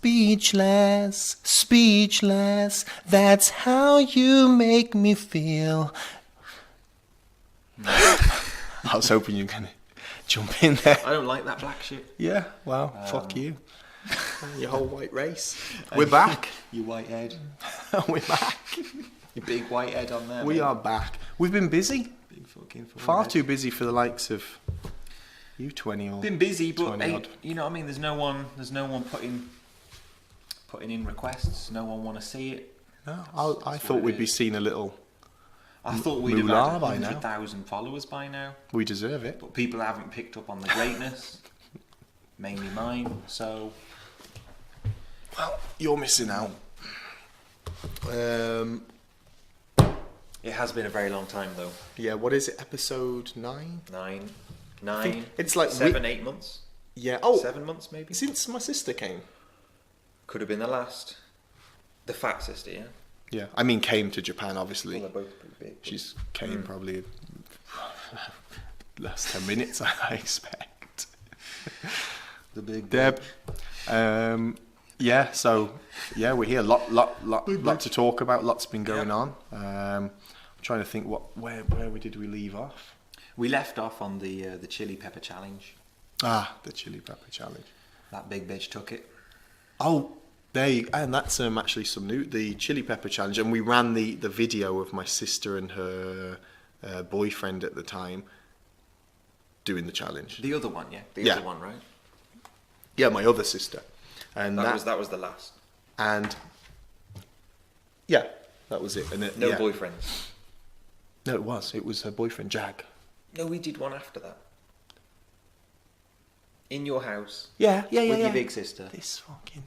speechless, speechless. That's how you make me feel. I was hoping you were going to jump in there. I don't like that black shit. Yeah, well, fuck you. Your whole white race. We're back. You white head. We're back. Your big white head on there. We are back. We've been busy. Big fucking Far too busy for the likes of you 20 or been busy, but 20 hey, odd. you know what I mean. There's no one putting in requests. No one want to see it. No, That's I what thought it we'd be is. seeing a little. I thought we'd have Moolah had by now. 100,000 followers by now, We deserve it. but people haven't picked up on the greatness. Mainly mine. So Well, you're missing out. it has been a very long time though. Yeah, what is it? Episode 9? Nine. It's like 7, 8 months. Yeah. Oh, 7 months maybe. since my sister came. Could have been the last. The fat sister, yeah. Yeah, I mean, came to Japan, obviously. Well, they're both pretty big. She's came probably last 10 minutes, I expect. The big Deb. Yeah, so, yeah, we're here. Lot to talk about. Lots been going on. I'm trying to think where did we leave off? We left off on the chili pepper challenge. Ah, the chili pepper challenge. That big bitch took it. Oh, and that's actually some new, the chili pepper challenge, and we ran the video of my sister and her boyfriend at the time doing the challenge. The other one, yeah. The Yeah. other one, right? Yeah, my other sister, and That was the last. and yeah, that was it. And No yeah. boyfriends. No, it was her boyfriend Jag. No, we did one after that. In your house. Yeah, With your big sister. This fucking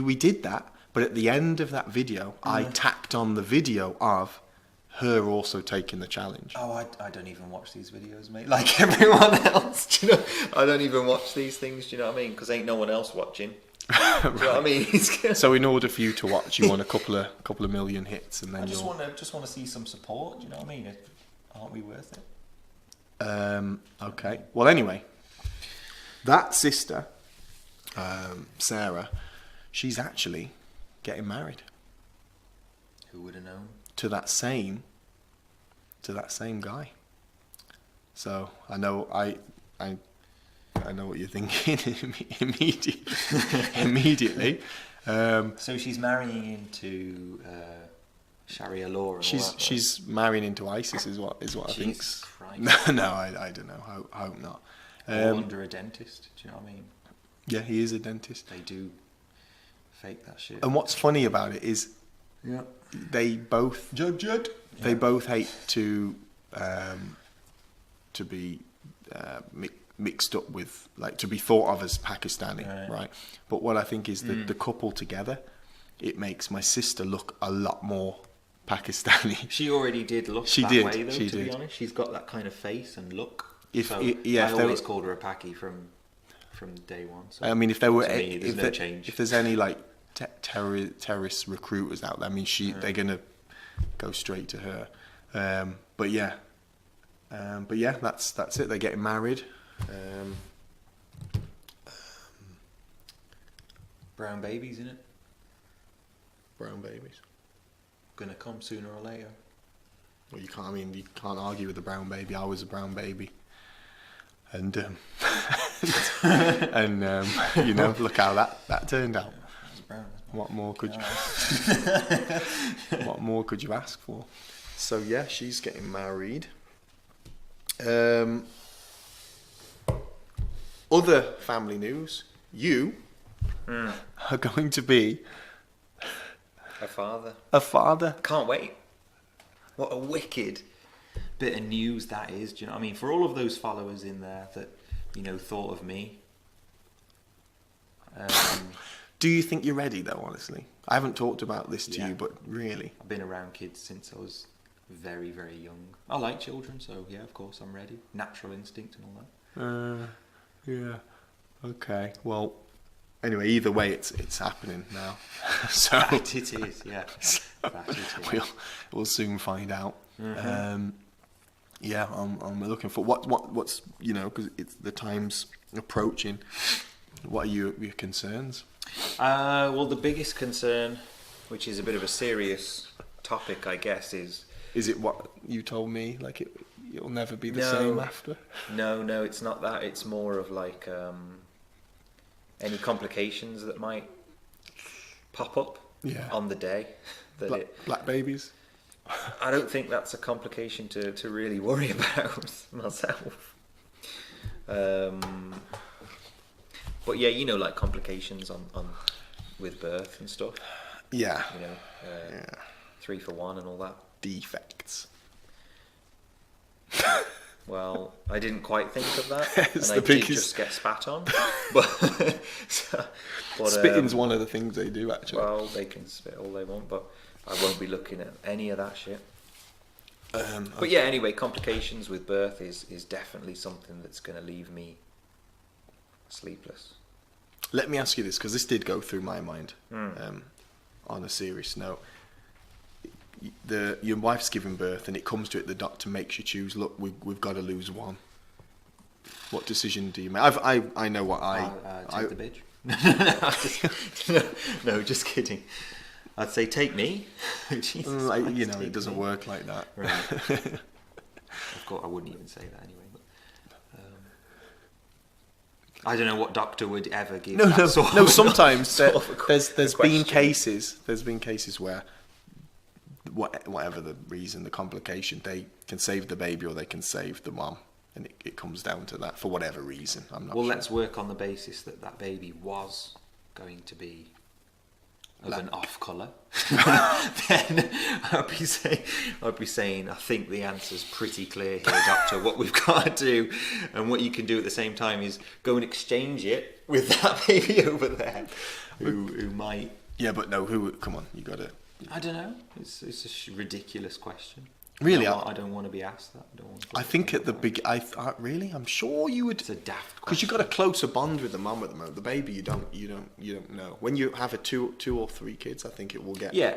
we did that, but at the end of that video, I tacked on the video of her also taking the challenge. Oh, I don't even watch these videos, mate. Like everyone else, do you know? I don't even watch these things, do you know what I mean? Because ain't no one else watching. Do you know what I mean? So in order for you to watch, you want a couple of million hits, and then I just you'll. want to see some support. Do you know what I mean? Aren't we worth it? Okay. Well, anyway, that sister, Sarah, she's actually getting married Who would have known? to that same guy. So I know what you're thinking immediately. So she's marrying into Sharia law and all that. She's marrying into ISIS, is what I think. Jesus Christ. No, I don't know. I hope not. All under a dentist. Do you know what I mean? Yeah, he is a dentist. They do fake that shit. And what's funny about it is, Yeah. they both they both hate to be mixed up with, like, to be thought of as Pakistani, right? But what I think is that the couple together, it makes my sister look a lot more Pakistani. She already did look She that did, way, though, she to be did. honest. She's got that kind of face and look. If so yeah, I if there always were- called her a Paki from day one. So I mean, if there were to me, there's no change. if there's any like terrorist recruiters out there, I mean, they're gonna go straight to her. But yeah, that's it. They're getting married. Brown babies, innit? Brown babies. Gonna come sooner or later. Well, you can't argue with a brown baby. I was a brown baby, and look how that turned out. It's brown. What more could you ask for? So yeah, she's getting married. Other family news: you are going to be Her father. a father. Can't wait. What a wicked bit of news that is. Do you know what I mean? For all of those followers in there that, thought of me. Do you think you're ready, though? Honestly, I haven't talked about this to Yeah. you, but really, I've been around kids since I was very, very young. I like children, so yeah, of course I'm ready. Natural instinct and all that. yeah, okay. Well, anyway, either way, it's happening now. So That it is, yeah. That it is. we'll soon find out. Yeah, I'm looking for what's because it's the time's approaching. What are your concerns? Well, the biggest concern, which is a bit of a serious topic, I guess, is it what you told me? Like it'll never be the No. same after. no, it's not that. It's more of like any complications that might pop up Yeah. on the day. That Black babies. I don't think that's a complication to really worry about myself. But yeah, you know, like complications on with birth and stuff. Yeah. You know, Yeah. 3 for 1 and all that. Defects. Well, I didn't quite think of that, It's and I the did biggest- just get spat on. But, Spitting's one of the things they do actually. well, they can spit all they want, but I won't be looking at any of that shit. But yeah, anyway, complications with birth is definitely something that's going to leave me sleepless. Let me ask you this, because this did go through my mind. Hmm. On a serious note, your wife's giving birth, and it comes to it. The doctor makes you choose. Look, we've got to lose one. What decision do you make? I know what Take the bitch. No, just kidding. I'd say take me. Jesus Like, Christ, you know, take it doesn't me. work like that. Right. Of course, I wouldn't even say that anyway. But I don't know what doctor would ever give. No, that no, sort no. of- Sometimes sort of a there's been question. cases where whatever the reason, the complication, they can save the baby or they can save the mom, and it comes down to that for whatever reason. I'm not Well, sure. let's work on the basis that that baby was going to be of an off colour. Then I'd be saying, I think the answer's pretty clear here, doctor. What we've got to do, and what you can do at the same time, is go and exchange it with that baby over there, who might. Yeah, but no. Come on, you got to. I don't know. It's a ridiculous question. Really, I don't want to be asked that. I think at the big. Really, I'm sure you would. It's a daft Because question. you've got a closer bond with the mum at the moment. The baby, you don't know. When you have two or three kids, I think it will get. Yeah.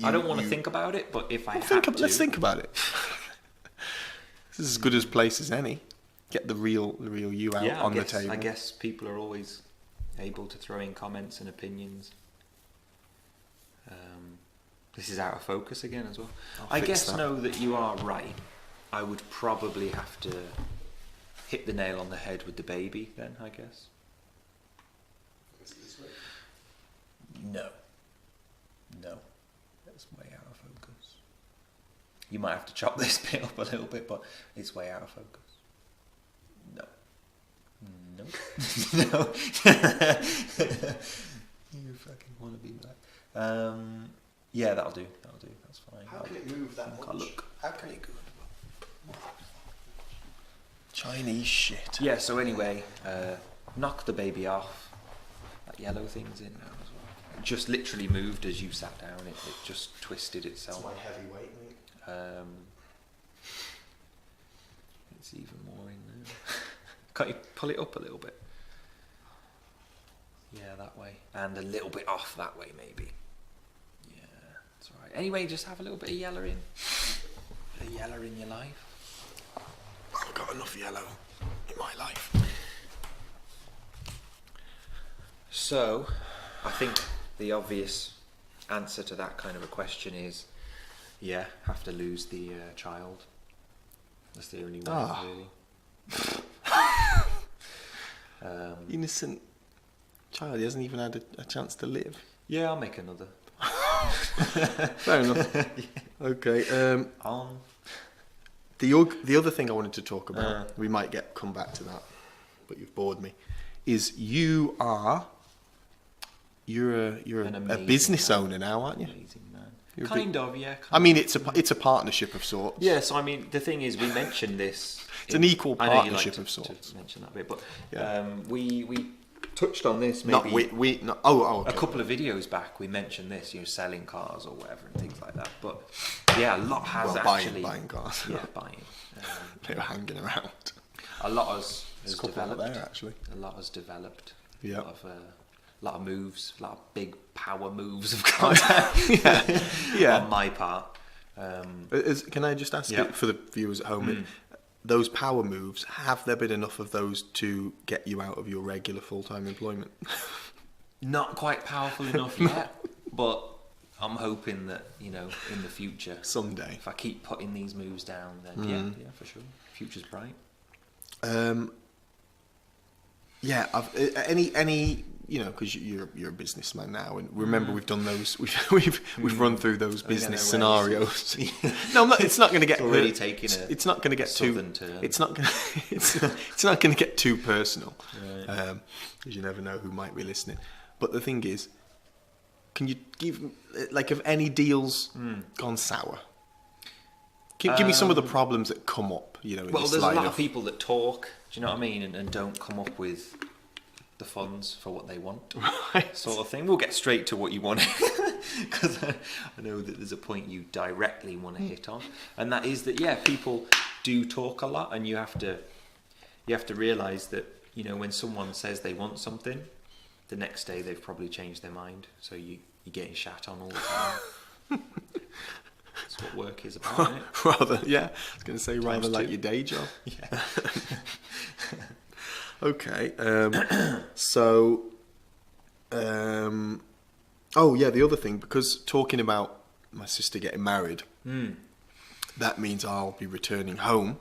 I don't want to you- think about it, but if I Well, had to, let's think about it. This is as good as place as any. Get the real you out on the table. I guess people are always able to throw in comments and opinions. This is out of focus again as well. I fix guess that. know that you are right. I would probably have to hit the nail on the head with the baby then, I guess. No. That's way out of focus. You might have to chop this bit up a little bit, but it's way out of focus. No. No. You fucking want to be black. Yeah, that'll do. That's fine. How can it move that I'll look. How can it go? Chinese shit. Yeah, so anyway, knock the baby off. That yellow thing's in now as well. It just literally moved as you sat down. It just twisted itself. heavyweight, mate. It's even more in there. Can't you pull it up a little bit? Yeah, that way. And a little bit off that way, maybe. Yeah, that's right. Anyway, just have a little bit of yeller in. A yeller in your life. I've got enough yellow in my life. So, I think the obvious answer to that kind of a question is, yeah, have to lose the child. That's the only way, really. Innocent child. He hasn't even had a chance to live. Yeah, I'll make another. Fair enough. Okay. The other thing I wanted to talk about, we might come back to that, but you've bored me, is you're a An amazing business man. owner now, aren't you? Amazing man. You're a Kind of, yeah. I mean, it's a partnership of sorts. Yeah, so I mean, the thing is, we mentioned this. It's an equal I know you like partnership to- of sorts. To mention that bit, but Yeah. we touched on this Not maybe we. Not, okay. a couple of videos back. We mentioned this, selling cars or whatever and things like that. But yeah, a lot has Well, actually buying cars. Yeah, buying. They were hanging around. A lot has There's a couple out developed. there actually. A lot has developed. Yeah. A lot of moves, a lot of big power moves have gone down Yeah. on my part. Can I just ask Yeah. for the viewers at home? Those power moves, have there been enough of those to get you out of your regular full-time employment? Not quite powerful enough yet, but I'm hoping that, you know, in the future, Someday. if I keep putting these moves down, then yeah, for sure, future's bright. Yeah, any you know, because you're a businessman now, and remember we've done those, we've run through those business scenarios. No, it's not going to get already taking it's not going to get too turn. it's not going it's not going to get too personal, because you never know who might be listening. But the thing is, can you give, like, have any deals gone sour? Give me some of the problems that come up, you know. In Well, this there's a line lot of people that talk, do you know what I mean, and don't come up with the funds for what they want, Right. sort of thing. We'll get straight to what you want, because I know that there's a point you directly want to hit on, and that is that, yeah, people do talk a lot, and you have to realise that, you know, when someone says they want something, the next day they've probably changed their mind, so you're getting shat on all the time. That's what work is about, isn't it? Rather, yeah, I was going to say rather like 2. your day job. Yeah. Okay, so, oh yeah, the other thing, because talking about my sister getting married, that means I'll be returning home,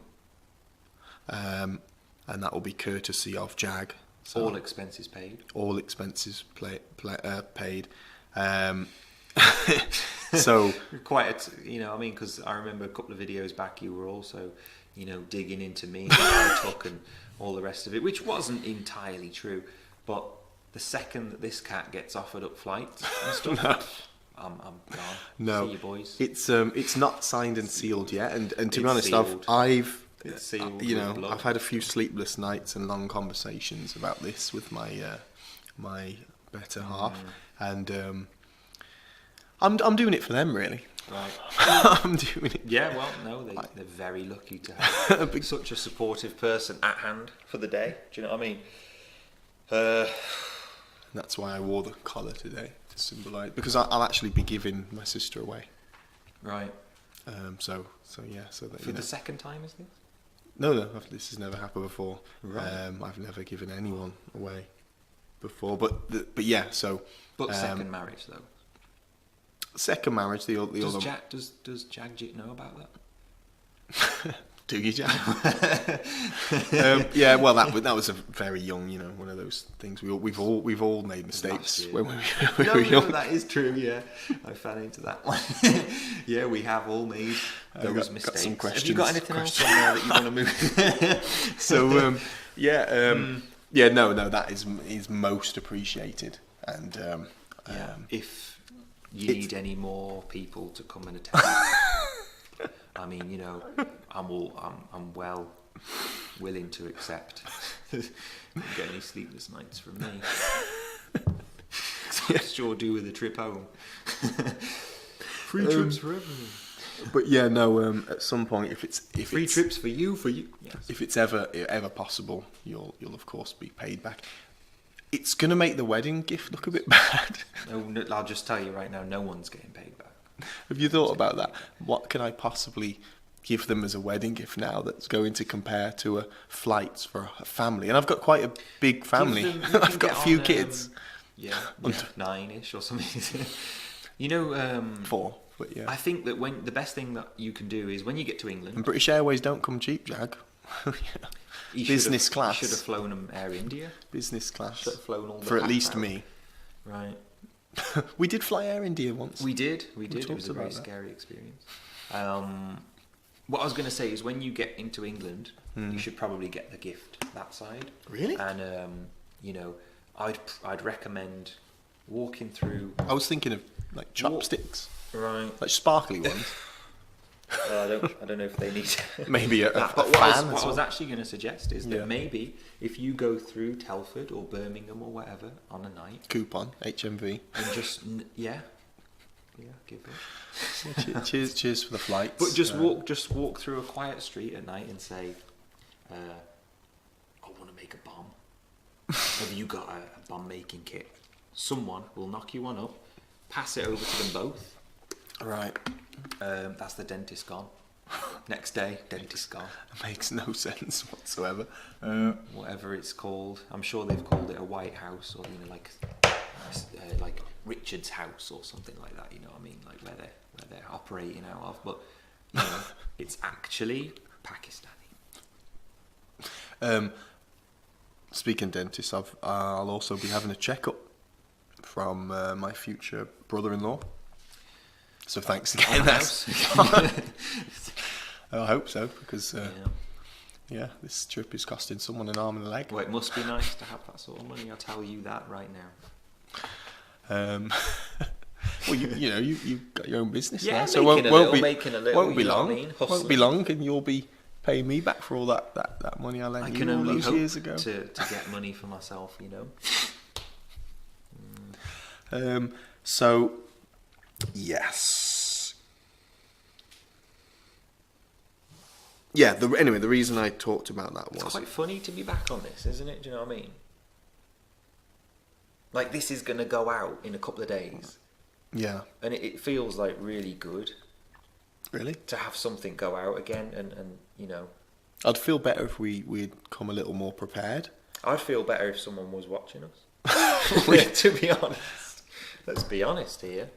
and that will be courtesy of Jag. So All expenses paid. all expenses paid. So Quite, you know, I mean, because I remember a couple of videos back, you were also, you know, digging into me and I took and all the rest of it, which wasn't entirely true. But the second that this cat gets offered up flights and stuff, I'm gone. no, See you, boys. it's not signed and sealed yet. And to be It's honest, sealed. It's sealed you with know, blood. I've had a few sleepless nights and long conversations about this with my my better half, and I'm doing it for them, really. Right. I'm doing it. Yeah, well, no, they're very lucky to have such a supportive person at hand for the day. Do you know what I mean? That's why I wore the collar today, to symbolise, because I'll actually be giving my sister away. Right. So yeah, so that, For you know. the second time, is this? No, this has never happened before. Right. I've never given anyone away before, but yeah. So, But second marriage, though. second marriage, the Does other. does Jagjit know about that? Do you, Jack? Yeah. Well, that was a very young, you know, one of those things. We've all made mistakes year. when we were No, young. that is true. Yeah, I fell into that one. Yeah, we have all made those got mistakes. some Have you got questions- anything else on there that you want to move? So yeah, no, that is most appreciated, and If you need any more people to come and attend, I mean, you know, I'm well willing to accept. Don't get any sleepless nights from me. Sure do with a trip home. Free trips for everyone. but yeah, no. At some point, if Free it's, trips for you. Yes. if it's ever possible, you'll of course be paid back. It's gonna make the wedding gift look a bit bad. No, I'll just tell you right now, no one's getting paid back. Have you thought about that? What can I possibly give them as a wedding gift now that's going to compare to a flights for a family? And I've got quite a big family. Give them- you can I've got get a few on, kids. Yeah, 9-ish or something. You know, 4, but yeah. I think that when the best thing that you can do is when you get to And England, British Airways don't come cheap, Jag. you Business should class. have flown them Air India. Business class. Should have flown all the For at pack least out. me. Right. We did fly Air India once. We did. It talked was a very about that. scary experience. What I was going to say is when you get into England, you should probably get the gift that side. Really? And you know, I'd recommend walking through. I was thinking of like chopsticks, Right. like sparkly ones. I don't know if they need Maybe a that. But fan. what as I was well. actually going to suggest is that Yeah. maybe if you go through Telford or Birmingham or whatever on a night Coupon, HMV. and just give it. Yeah, cheers for the flights. But just walk through a quiet street at night and say, "I want to make a bomb. Have you got a bomb making kit?" Someone will knock you one up, pass it over to them both. Right. That's the dentist gone. Next day, dentist gone. It makes no sense whatsoever. Whatever it's called, I'm sure they've called it a White House or like like Richard's house or something like that. You know what I mean? Like where they're operating out of, but you know, it's actually Pakistani. Speaking dentist, I'll also be having a checkup from my future brother-in-law. So thanks again. I hope so, because this trip is costing someone an arm and a leg. Well, it must be nice to have that sort of money. I'll tell you that right now. Well, you've got your own business now, so won't be you know long. what I mean? Won't be long, and you'll be paying me back for all that money I lent you all those years ago. To get money for myself, you know. So, yes. Yeah, anyway, the reason I talked about that was... It's quite funny to be back on this, isn't it? Do you know what I mean? Like, this is going to go out in a couple of days. Yeah. And it feels, like, really good. Really? To have something go out again and you know... I'd feel better if we'd come a little more prepared. I'd feel better if someone was watching us. To be honest. Let's be honest here.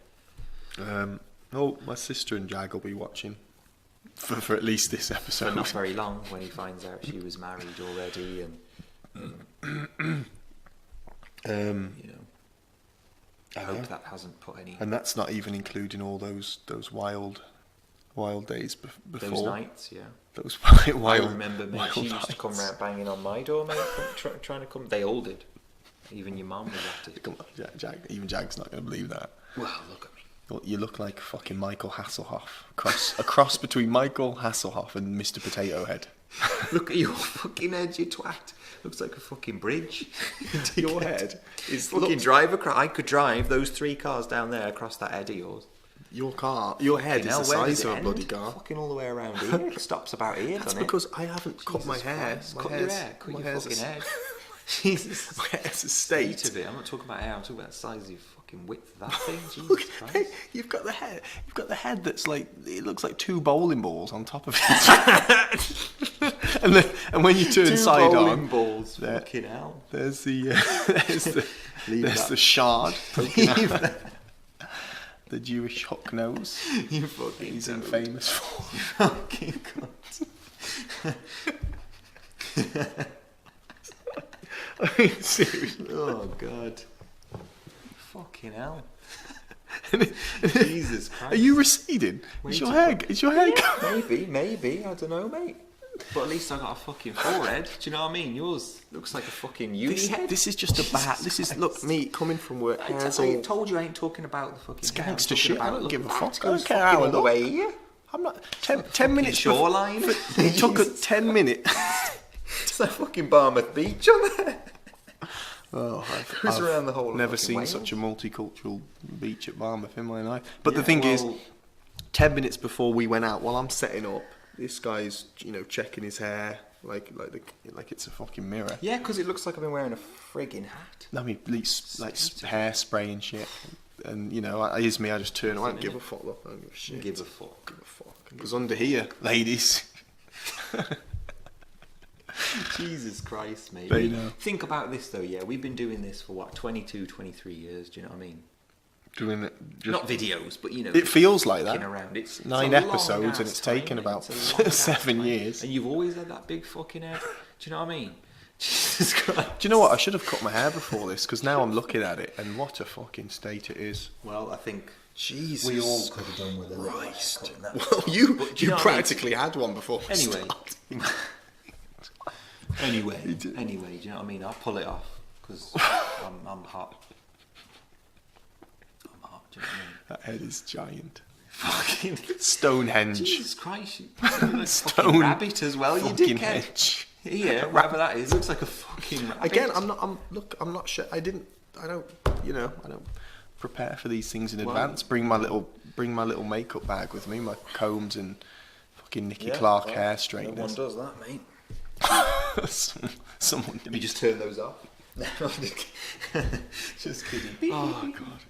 My sister and Jag will be watching for at least this episode. But not very long, when he finds out she was married already and... you know... I hope that hasn't put any... And that's not even including all those wild days before. Those nights, yeah. Those wild. I remember, mate, she used to come round banging on my door, mate, trying to come. They all did. Even your mum was at it. Come on, even Jag's not going to believe that. Well, look at me. Well, you look like fucking Michael Hasselhoff. A cross between Michael Hasselhoff and Mr. Potato Head. Look at your fucking head, you twat. Looks like a fucking bridge. Your head is fucking drive across. I could drive those 3 cars down there across that head of yours. Your head is the size of a bloody car. Fucking all the way around here. It stops about here, That's doesn't because I haven't cut my hair. Cut your hair. Cut your fucking head. Jesus. My hair's a state of it. I'm not talking about hair. I'm talking about the size of your fucking width of that thing. Jesus Look, Christ. hey, you've got the head. You've got the head that's like, it looks like 2 bowling balls on top of it. and when you turn 2 side bowling on, balls. Fucking hell. There's the shard poking out. The Jewish hook nose. You fucking He's toad. infamous for. Fucking cunt. I mean, seriously. Oh God. Fucking hell. Jesus Christ. Are you receding? Is your hair? Maybe. I don't know, mate. But at least I got a fucking forehead. Do you know what I mean? Yours looks like a fucking uni head. This is just a bad. This is look me coming from work. I told you I ain't talking about the fucking. It's hair. gangster shit. I don't give a fuck. I Goes don't care how I all the look. way here. I'm not 10 minutes. Shoreline. It took 10 minutes. It's like fucking Barmouth Beach on there. Oh, Goes around the whole of never fucking seen Wales. such a multicultural beach at Barmouth in my life. But the thing is, 10 minutes before we went out, while I'm setting up, this guy's checking his hair like it's a fucking mirror. Yeah, because it looks like I've been wearing a frigging hat. I mean, like hairspray and shit. And it's me. I just turn. I don't give a fuck. Look, I don't give a shit. Give a fuck. Because under here, ladies. Jesus Christ, mate. They know. Think about this though, yeah. We've been doing this for what, 22, 23 years. Do you know what I mean? Doing it. Not videos, but It feels like that. Around. It's 9 a episodes and it's long-ass taken time, about it's a long-ass 7 time. years. And you've always had that big fucking head. Do you know what I mean? Jesus Christ. Do you know what? I should have cut my hair before this because now I'm looking at it and what a fucking state it is. Well, I think Jesus. We all could have done with a little Christ. cutting that. Well, you know what I practically had one before. we Anyway. started. Anyway, do you know what I mean? I'll pull it off because I'm hot. I'm hot, do you know what I mean? That head is giant. Fucking Stonehenge. Jesus Christ, you look like a Stone fucking rabbit as well, you fucking dickhead. hedge. Yeah, whatever that is, looks like a fucking rabbit. Again, I'm not sure. I don't prepare for these things in advance. Bring my little makeup bag with me, my combs and fucking Nicky Clark hair straighteners. No one does that, mate. Someone. Let me just turn those off. Just kidding. Oh God,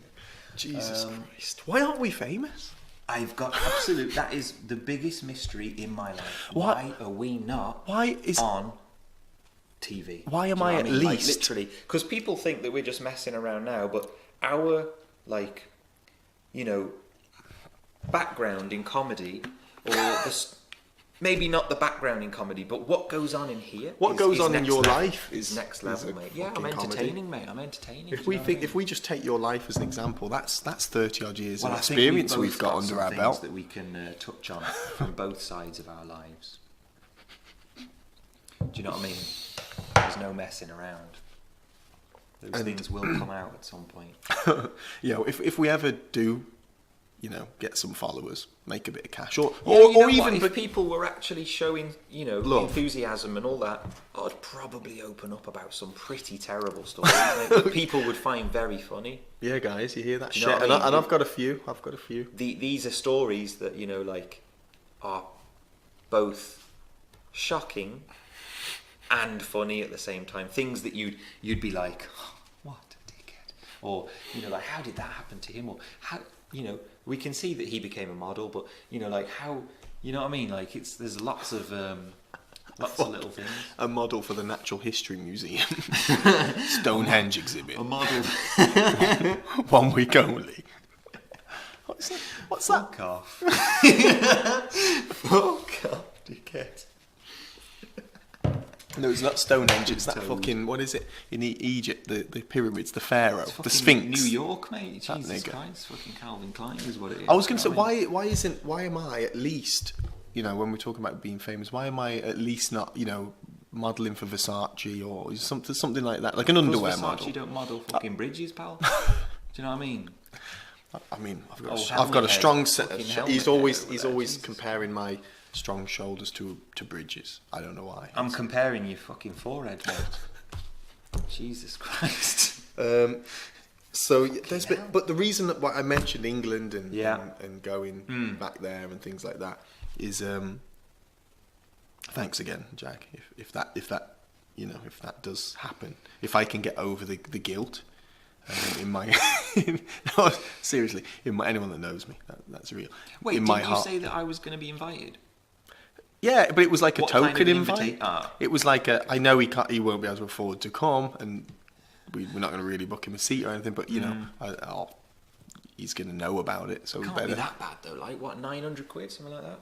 Jesus Christ! Why aren't we famous? I've got absolute. That is the biggest mystery in my life. What? Why are we not Why is on TV. Why am Do you know I what at mean? Like, least- literally, because people think that we're just messing around now, but our like, you know, background in comedy, or maybe not the background in comedy, but what goes on in here. What goes on in next your level. life is next a level, mate. Yeah, I'm fucking comedy. entertaining, mate. I'm entertaining. If we think, if we just take your life as an example, that's 30 odd years of I think experience both we've got under some our things belt. that we can touch on from both sides of our lives. Do you know what I mean? There's no messing around. Those things will come out at some point. You know, if we ever do, you know, get some followers, make a bit of cash, or Yeah, you know or what? even if people were actually showing, you know, Love. enthusiasm and all that, I'd probably open up about some pretty terrible stories mate, that people would find very funny. yeah, guys, you hear that You shit? know what I And, mean? and I've got a few. These are stories that, you know, like, are both shocking and funny at the same time. Things that you'd be like, oh, what a dickhead, or, you know, like, how did that happen to him, or how, you know, we can see that he became a model, but, you know, like, how, you know what I mean, like, there's lots of little things. A model for the Natural History Museum, Stonehenge exhibit, A model. 1 week only. What's that? Fuck off. Fuck off, dickhead. No, it's not Stonehenge. It's that Toad. fucking, what is it in Egypt? The pyramids, the Pharaoh, It's the fucking Sphinx. New York, mate. That Jesus nigga. Christ, fucking Calvin Klein is what it is. I was going to say, You know what I mean? why am I at least, you know, when we're talking about being famous, why am I at least not, you know, modelling for Versace or something like that, like an underwear Versace model? don't model fucking bridges, pal. Do you know what I mean? I mean, I've got, Oh, I've got a helmet strong head. set. Fucking He's helmet always head over he's there, always Jesus. comparing my strong shoulders to bridges. I don't know why. I'm comparing your fucking forehead, mate. Jesus Christ. So there's hell. but the reason that why I mentioned England and Yeah. and going back there and things like that is thanks again, Jack. If that you know, if that does happen, if I can get over the guilt in my no, seriously, anyone that knows me, that's real. Wait, in did my you heart. say that I was going to be invited? Yeah, but it was like a What kind of token invite. Ah. It was like I know he won't be able to afford to come, and we're not going to really book him a seat or anything. But you know, he's going to know about it, so we Can't better. be that bad though. Like what, 900 quid, something like that.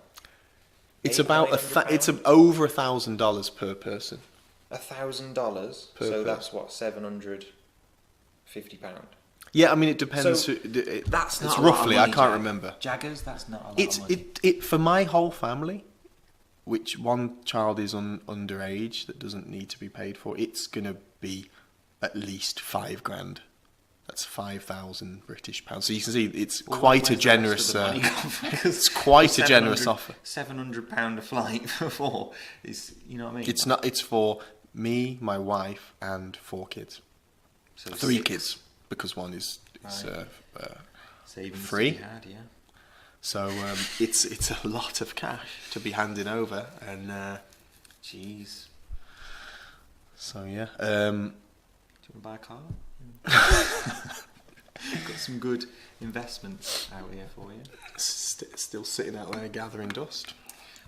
It's Eight, about £900? it's over $1,000 per person. $1,000. Per So person. that's what, £750. Yeah, I mean it depends. So, That's not it's a lot of roughly. money, I can't Jack. remember. Jaggers, that's not a lot It's of money. it for my whole family, which one child is underage that doesn't need to be paid for. It's gonna be at least £5,000. That's 5,000 British pounds. So you can see it's Well, quite a where's the rest generous. of the money come from? It's quite a generous offer. £700 a flight for four is, you know what I mean? It's not. It's for me, my wife, and 4 kids. So 3 6 kids because one is Right. savings to free. be had, yeah. So it's a lot of cash to be handing over, and Jeez. so yeah. Do you want to buy a car? Got some good investments out here for you. Still sitting out there gathering dust.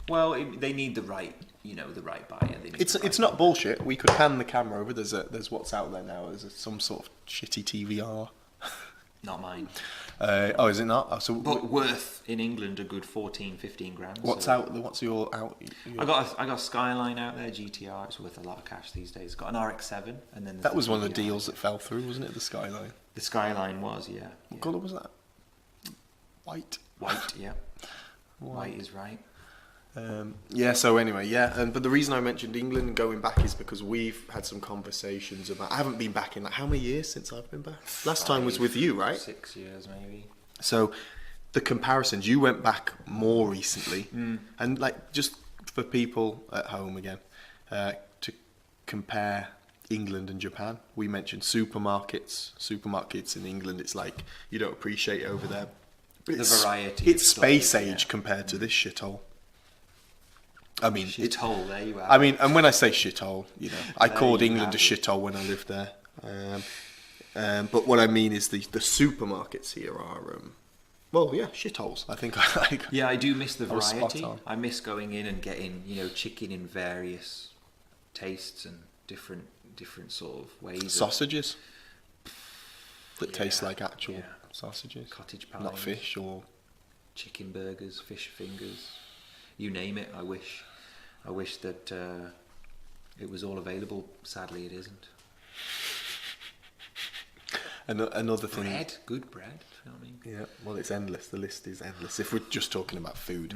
Well, they need the right, the right buyer. They need It's the right not bullshit. We could pan the camera over. There's what's out there now. There's some sort of shitty TVR. Not mine. Oh, is it not? Oh, so But worth in England a good 14-15 grand. what's so- out? What's your out? I got a Skyline out there, GTR. It's worth a lot of cash these days. Got an RX-7, and then there's That was one of the GTR. deals that fell through, wasn't it? The Skyline. The Skyline was, yeah. What colour was that? White. White, yeah. White is right. Yeah. So anyway, yeah. But the reason I mentioned England going back is because we've had some conversations about. I haven't been back in like how many years since I've been back? Last time was with you, right? 6 years maybe. So the comparisons. You went back more recently, and like just for people at home again, to compare England and Japan. We mentioned supermarkets. Supermarkets in England, it's like you don't appreciate over there. The variety It's of stuff, space yeah. age compared to this shithole. I mean, Shithole, there you are. I mean, and when I say shithole, I There called you England a have it. shithole when I lived there. But what I mean is the supermarkets here are, well, yeah, shitholes. I think Yeah, I do miss the was spot variety. on. I miss going in and getting, chicken in various tastes and different sort of ways. Of Sausages that taste Yeah, like actual yeah. sausages, cottage pies, not fish or. chicken burgers, fish fingers, you name it. I wish that it was all available. Sadly, it isn't. Another thing. Bread, good bread. You know what I mean? Yeah, well, it's endless. The list is endless. If we're just talking about food,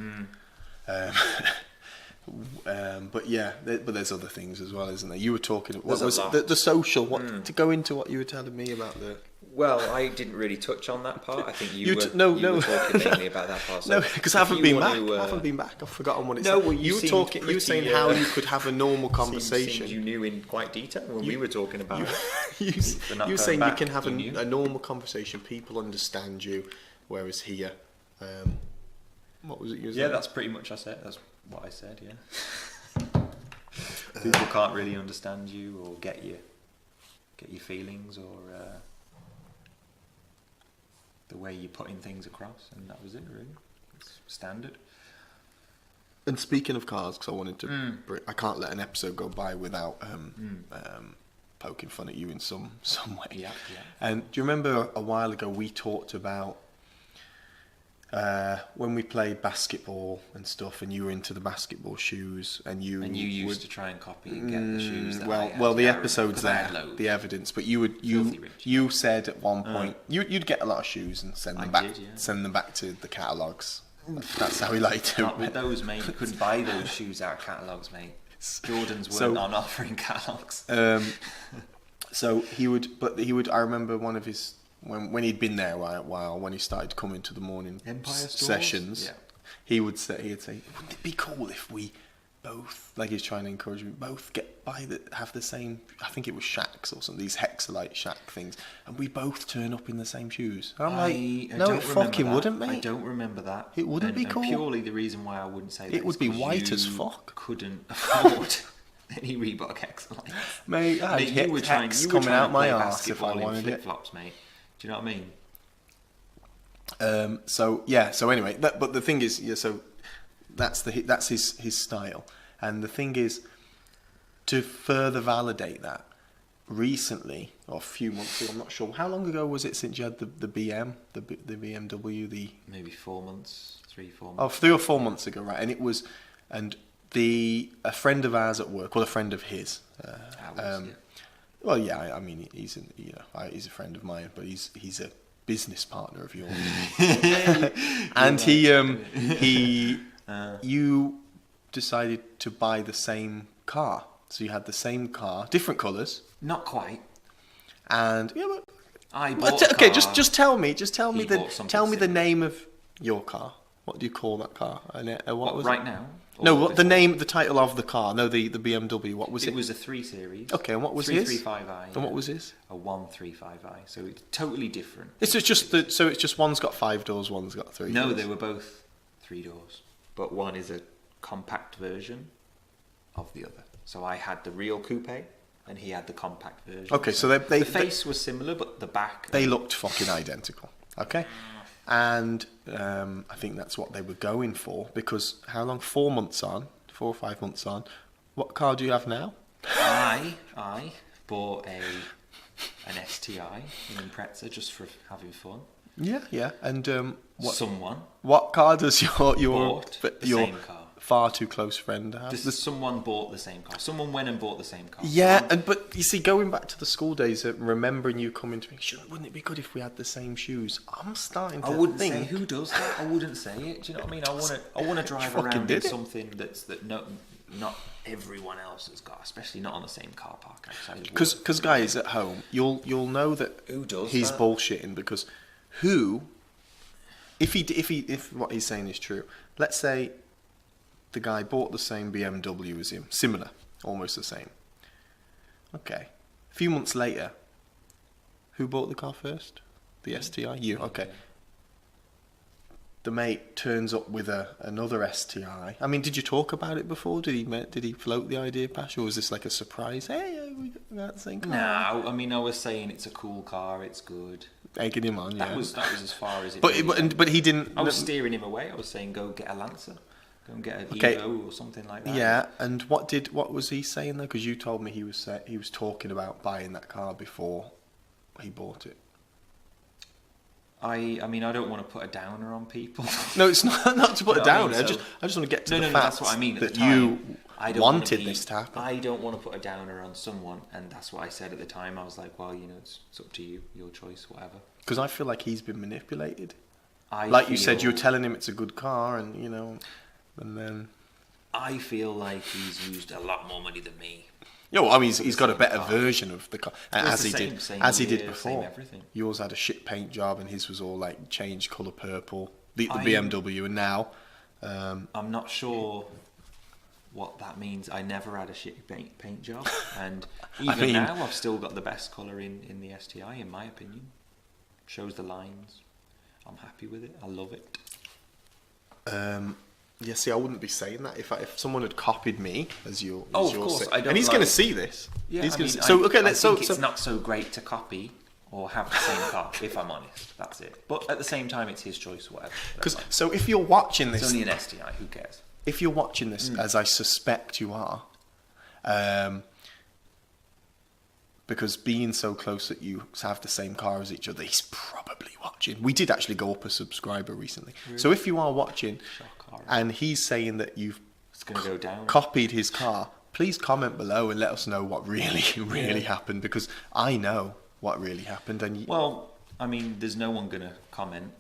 but yeah, but there's other things as well, isn't there? You were talking. What There's a was lot. the social? What to go into what you were telling me about the. Well, I didn't really touch on that part. I think You were, t- no, you no. were talking mainly about that part. So No, because I if haven't you been want back. to, I haven't been back. I've forgotten what it's. No, well, you you were seemed talking. You were pretty, saying how you could have a normal seemed conversation. you knew in quite detail when we were talking about it. you We're not were going saying back, you can have you knew. a normal conversation. People understand you, whereas here, what was it you were Yeah, saying? that's pretty much that's what I said. Yeah, people can't really understand you or get your feelings or the way you're putting things across, and that was it. Really, it's standard. And speaking of cars, because I wanted to, I can't let an episode go by without poking fun at you in some way. Yeah. And do you remember a while ago we talked about when we played basketball and stuff, and you were into the basketball shoes, and you used to try and copy and get the shoes. That I well, had. well, the Yeah, I remember, episode's 'cause I had there, loads. the evidence. But you Filthy rich. you said at one point you'd get a lot of shoes and send them I back, did, yeah. send them back to the catalogues. That's how we like to. Not with those, mate. You couldn't buy those shoes out of catalogues, mate. Jordans weren't So- on offer in catalogs. So he would. I remember one of his when he'd been there a while, when he started coming to the morning Empire stores? sessions. Yeah. He'd say, "Wouldn't it be cool if we both, like he's trying to encourage me, both have the same? I think it was Shaqs or something, these Hexalite Shaq things, and we both turn up in the same shoes." And I'm like, no, don't it remember fucking that. wouldn't, mate. I don't remember that. It wouldn't be cool. And purely the reason why I wouldn't say that It would is be 'cause white you as fuck. Couldn't afford any Reebok X-Lite. Mate, I had You were trying coming to out my play arse if I basketball in wanted it. flip-flops, mate. Do you know what I mean? So anyway, but the thing is, so that's his style, and the thing is, to further validate that, recently or a few months ago, I'm not sure how long ago was it since you had the BMW, Maybe 4 months, 3-4 months. 3 or 4 months ago, right? And it was, and a friend of ours at work, well, a friend of his. Yeah. Well, yeah, I mean, he's a friend of mine, but he's a business partner of yours. And you decided to buy the same car. So you had the same car, different colours, Not quite. and yeah, but I well, bought a okay, car. just tell me He the bought something tell me the similar. name of your car. What do you call that car? What was right it? now? No, Or what the before? name, the title of the car? No, the BMW. What was it? It was a 3 Series. Okay, and what was his? 335i. And what was his? A 135i. So it's totally different. It's just one's got 5 doors, one's got 3 No, doors. they were both 3 doors, but one is a compact version of the other. So I had the real coupe, and he had the compact version. Okay, so they the face was similar, but the back. they looked fucking identical. Okay, and I think that's what they were going for, because how long? 4 months on, 4 or 5 months on. What car do you have now? I bought an STI, an Impreza, just for having fun. Yeah, and what car does your Bought the your same car. far too close friend have? Someone bought the same car. Someone went and bought the same car. Yeah, but you see, going back to the school days, remembering you coming to me, wouldn't it be good if we had the same shoes? I'm starting to I wouldn't think. say who does that. I wouldn't say it. Do you know what I mean? I want to drive fucking around in did it. something that not everyone else has got, especially not on the same car park outside. Because guys at home, you'll know that Who does he's that? bullshitting, because if what he's saying is true, let's say the guy bought the same BMW as him, similar, almost the same. Okay, a few months later, who bought the car first? The STI? You. Okay. The mate turns up with another STI. I mean, did you talk about it before? Did he float the idea past you, or was this like a surprise? Hey, we got the same car. No, I mean I was saying it's a cool car. It's good. Egging him on, yeah. That was as far as it. But really went. but he didn't. I was steering him away. I was saying go get a Lancer. Go and get an Okay. Evo or something like that. Yeah, and what was he saying though? Because you told me he was talking about buying that car before he bought it. I mean, I don't want to put a downer on people. No, it's not to put You it know what I down. mean? I So- just want to get to the No, fact that's what I mean. At that the time, you I don't wanna wanted be- this to happen. I don't want to put a downer on someone, and that's what I said at the time. I was like, well, it's up to you, your choice, whatever. Because I feel like he's been manipulated. I Like you said, you were feel- telling him it's a good car, and and then. I feel like he's used a lot more money than me. Yeah, well, I mean, he's the got a same better car. version of the car, Well, it's as the he same- did, same as he year, did same before. everything. Yours had a shit paint job, and his was all like changed colour purple. The I- BMW, and now, I'm not sure what that means. I never had a shitty paint job, and even mean- now I've still got the best colour in the STI, in my opinion. Shows the lines. I'm happy with it. I love it. yeah. See, I wouldn't be saying that if someone had copied me as your. Oh, as of your course, say- I don't and he's going to like- see this. Yeah, he's I gonna mean, see. So okay, let's. I think So it's not so great to copy or have the same car, if I'm honest. That's it. But at the same time, it's his choice, whatever. That's because fine. so if you're watching It's this, only an STI. Who cares? if you're watching this, Mm. as I suspect you are, because being so close that you have the same car as each other, he's probably watching. We did actually go up a subscriber recently. So if you are watching, Shock horror. and he's saying that you've It's going to go down. copied his car, please comment below and let us know what really happened, because I know what really happened. And Well, I mean, there's no one going to comment.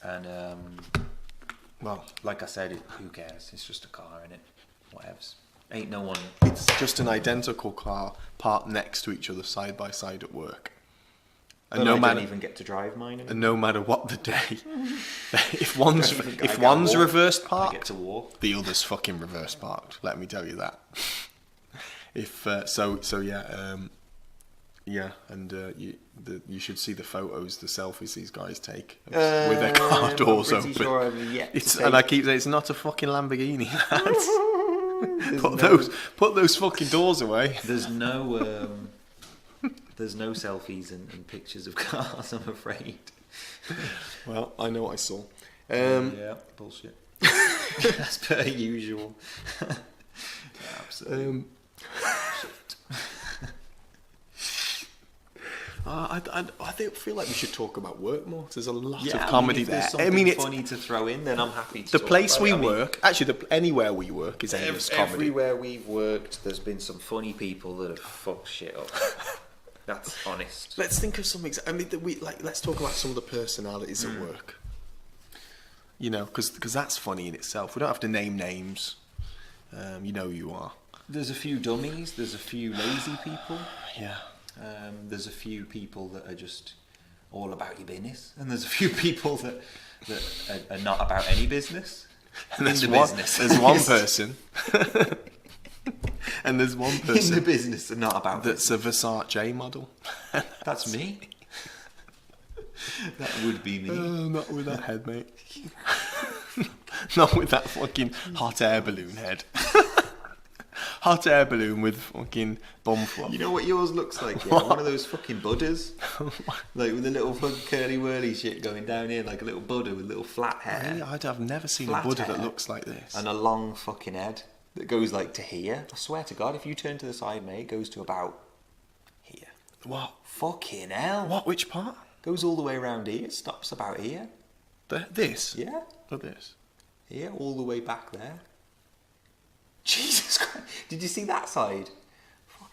And well, like I said, who cares? It's just a car, innit? Whatevs. Ain't no one. it's just an identical car parked next to each other side by side at work. And Well, no I matter don't even get to drive mine. and no matter what the day, if one's I if get one's to walk. reverse I get parked, to walk. the other's fucking reverse parked. Let me tell you that. If yeah, and you should see the photos, the selfies these guys take with their car doors I'm pretty open. sure I've yet to It's take- and I keep saying it's not a fucking Lamborghini, lads. There's Put those fucking doors away. There's no selfies and pictures of cars, I'm afraid. Well, I know what I saw. Yeah, bullshit. As per usual. Yeah, absolutely. I feel like we should talk about work more. There's a lot Yeah, of comedy if there. there's I mean, something it's funny to throw in, then I'm happy to. the talk place about we it. I mean, work. Actually, anywhere we work is endless comedy. everywhere we've worked, there's been some funny people that have fucked shit up. That's honest. Let's think of some. I mean, let's talk about some of the personalities at work. You know, because that's funny in itself. We don't have to name names. You know who you are. There's a few dummies. There's a few lazy people. Yeah. There's a few people that are just all about your business, and there's a few people that are not about any business. And in there's the one. business. There's one person. And there's one in the person business and not about that's a Versace model. That's me. That would be me. Not with that head, mate. Not with that fucking hot air balloon head. Hot air balloon with fucking bum flop. You know what yours looks like? Yeah? One of those fucking Buddhas. Like with a little fucking curly whirly shit going down here, like a little Buddha with little flat hair. Really? I've never seen Flat a Buddha that hair. looks like this. And a long fucking head that goes like to here. I swear to God, if you turn to the side, mate, it goes to about here. What? Fucking hell. What? Which part? Goes all the way around here, stops about here. This? Yeah. Or this? Here, all the way back there. Jesus Christ. Did you see that side?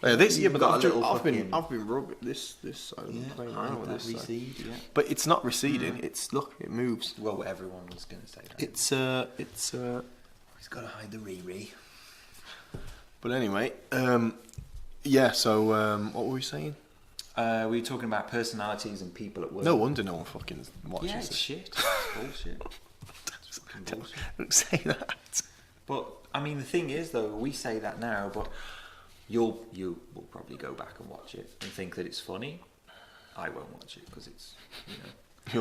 This, yeah, You've but got a I've little been fucking- rubbing this side. I've been playing around with that this side. recede, yeah. But it's not receding. It's look, it moves. Well, everyone was going to say that. It's He's got to hide the Riri. But anyway, yeah. So what were we saying? We were talking about personalities and people at work. No wonder no one fucking watches Yeah, it's this. shit. It's bullshit. It's fucking bullshit. Don't say that. But I mean, the thing is, though, we say that now, but you will probably go back and watch it and think that it's funny. I won't watch it because it's, you know.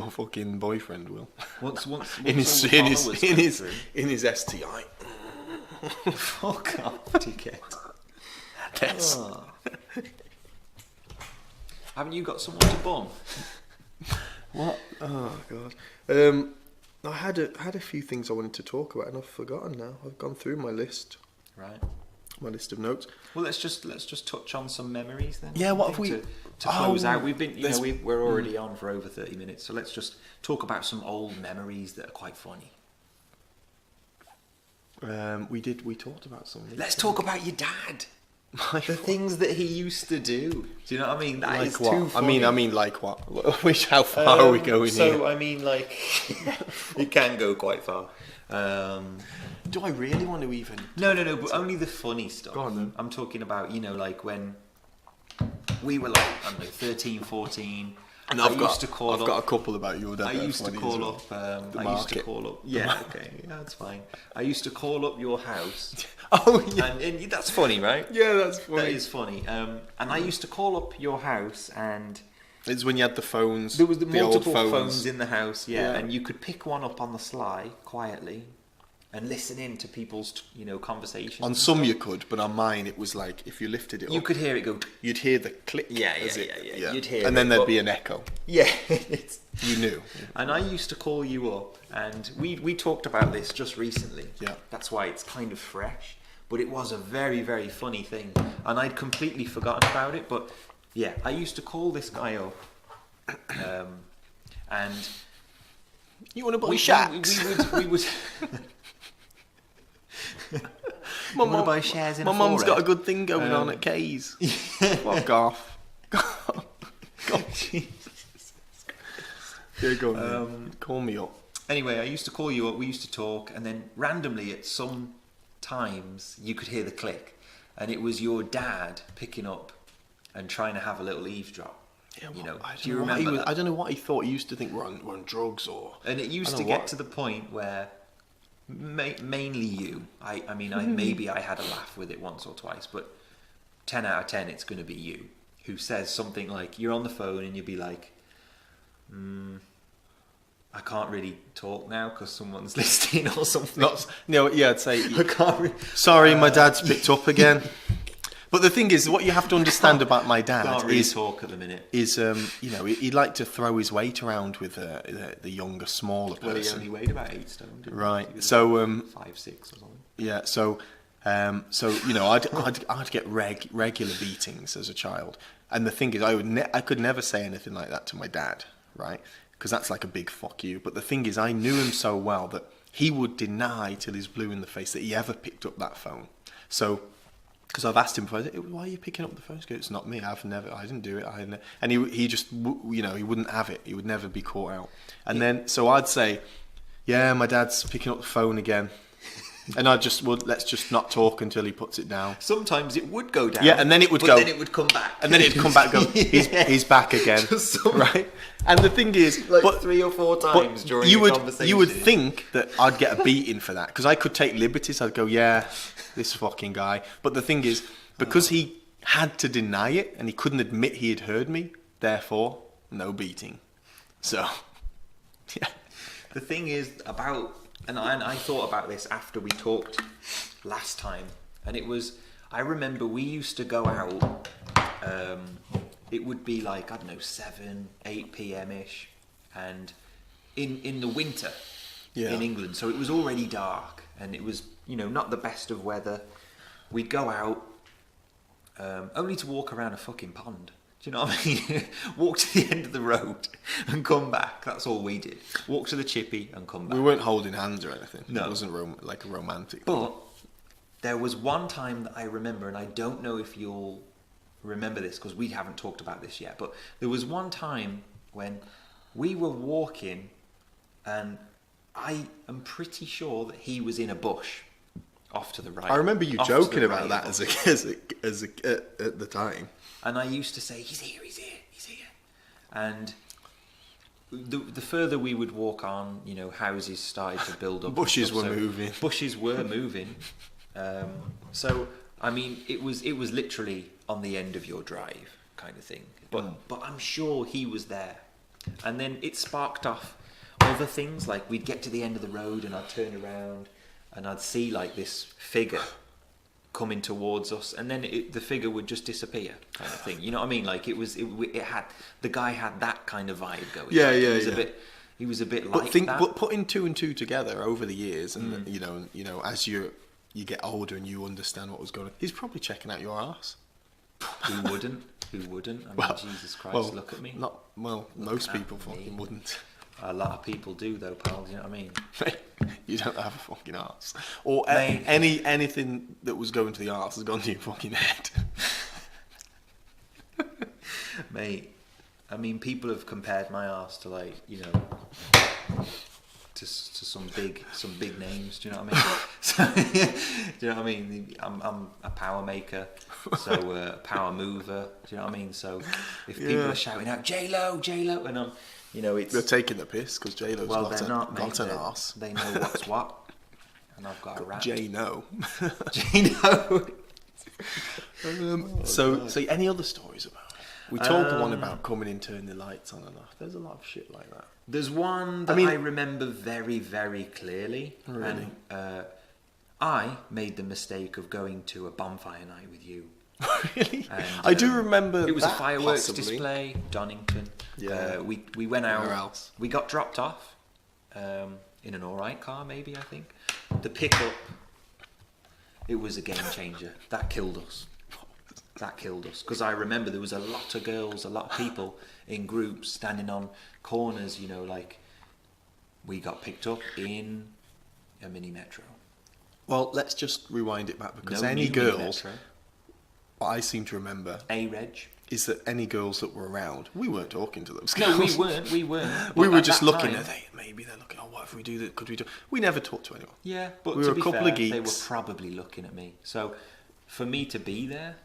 Your fucking boyfriend will. Once in all his the followers come through- in his STI. Fuck off, dickhead. Yes. Oh. Haven't you got someone to bum? What? Oh god. I had a few things I wanted to talk about, and I've forgotten now. I've gone through my list of notes. Well, let's just touch on some memories then. Yeah, what have we to close out? We've been, we're Mm. already on for over 30 minutes, so let's just talk about some old memories that are quite funny. We talked about something. Let's talk about your dad. The things that he used to do. Do you know what I mean? That Like is what? too funny. I mean, like what? Which? How far are we going here? So I mean, like, it can go quite far. Do I really want to even? No, but only the funny stuff. Go on, then. I'm talking about, like when we were like, I don't know, 13, 14. And I've got a couple about your dad. I used to call up. Yeah, okay, yeah, that's fine. I used to call up your house. Oh yeah, and that's funny, right? yeah, that's funny. That is funny. And I used to call up your house, and It's when you had the phones. there was the old multiple phones in the house, Yeah. and you could pick one up on the sly quietly, and listen in to people's, conversations. On some you could, but on mine it was like if you lifted it you up, could hear it go. you'd hear the click. Yeah. as it- You'd hear and then it, there'd but- be an echo. Yeah. You knew. And I used to call you up, and we talked about this just recently. Yeah. That's why it's kind of fresh, but it was a very, very funny thing, and I'd completely forgotten about it. But yeah, I used to call this guy up, and You want to buy shacks? we would. My wanna buy shares in My a mum's got a forehead? good thing going on at K's. Fuck off. Yeah, go on. Then. Call me up. Anyway, I used to call you up, we used to talk, and then randomly at some times you could hear the click, and it was your dad picking up and trying to have a little eavesdrop. Yeah, Do you remember that? I don't know what he thought. He used to think we're on drugs or. And it used I to don't get know to the point where mainly you, I mean, maybe I had a laugh with it once or twice, but 10 out of 10 it's going to be you who says something like, you're on the phone and you'll be like, I can't really talk now because someone's listening or something. I'd say. I can't really, Sorry, my dad's picked up again. But the thing is, what you have to understand about my dad can't really talk at the minute. is he'd like to throw his weight around with the younger, smaller person. Well, he only weighed about 8 stone. Didn't he? Right. He was So like 5, 6 or something. yeah. So I'd get regular beatings as a child, and the thing is, I could never say anything like that to my dad, right? Because that's like a big fuck you. But the thing is, I knew him so well that he would deny till he's blue in the face that he ever picked up that phone. So. Because I've asked him before, why are you picking up the phone? He goes, it's not me. I didn't do it. And he just, he wouldn't have it. He would never be caught out. And then, so I'd say, yeah, my dad's picking up the phone again. And I just would, let's just not talk until he puts it down. Sometimes it would go down. Yeah, and then it would but go. then it would come back. And then it'd come back and go, he's back again. Right? And the thing is, Like 3 or 4 times during the conversation. You would think that I'd get a beating for that. Because I could take liberties. I'd go, yeah, this fucking guy. But the thing is, because he had to deny it and he couldn't admit he had heard me, therefore, no beating. So, yeah. The thing is about, and I thought about this after we talked last time, and it was, I remember we used to go out, it would be like, I don't know, 7, 8 p.m.-ish, and in the winter in England, so it was already dark, and it was, not the best of weather. We'd go out, only to walk around a fucking pond. Do you know what I mean? Walk to the end of the road and come back. That's all we did. Walk to the chippy and come back. We weren't holding hands or anything. No. It wasn't like a romantic. But there was one time that I remember, and I don't know if you'll remember this because we haven't talked about this yet, but there was one time when we were walking and I am pretty sure that he was in a bush off to the right. I remember you off to joking the about right that of as us. at the time. And I used to say, he's here. And the further we would walk on, houses started to build up. and Bushes stuff, were so moving. Bushes were moving. So, I mean, it was literally on the end of your drive kind of thing. But I'm sure he was there. And then it sparked off other things, like we'd get to the end of the road and I'd turn around and I'd see like this figure coming towards us, and then the figure would just disappear, kind of thing. You know what I mean? Like it had the guy had that kind of vibe going. Yeah, like, yeah, it was yeah. a bit. He was a bit like that. But putting two and two together over the years, and you know, as you get older and you understand what was going on, he's probably checking out your ass. Who wouldn't? Who wouldn't? I mean, Jesus Christ, look at me. Most people fucking wouldn't. A lot of people do, though, pal. You know what I mean? You don't have a fucking arse, or anything that was going to the arse has gone to your fucking head. Mate, I mean, people have compared my arse to, like, you know, to some big names. Do you know what I mean? So, do you know what I mean? I'm a power maker, so a power mover. Do you know what I mean? So if people are shouting out J-Lo, and I'm, you know, it's they're taking the piss because J-Lo's got an arse. They know what's what, and I've got a rap. J-No. J-No. So any other stories about it? We told the one about coming in, turning the lights on and off. There's a lot of shit like that. There's one that I remember very, very clearly. Really? And I made the mistake of going to a bonfire night with you. Really? And, I do remember it was that, a fireworks possibly. display, Donington. Yeah. We went out. Where else? We got dropped off in an alright car, maybe, I think. The pickup, it was a game changer. That killed us. Because I remember there was a lot of girls, a lot of people in groups standing on corners, you know, like we got picked up in a mini metro. Well, let's just rewind it back because No any new girls, metro. what I seem to remember A-Reg. is that any girls that were around, we weren't talking to them. No, we weren't. We But were at just that looking time- at maybe they're looking, what if we do that? Could we do? We never talked to anyone. Yeah, but we to were be a couple fair, of geeks. they were probably looking at me. So for me to be there,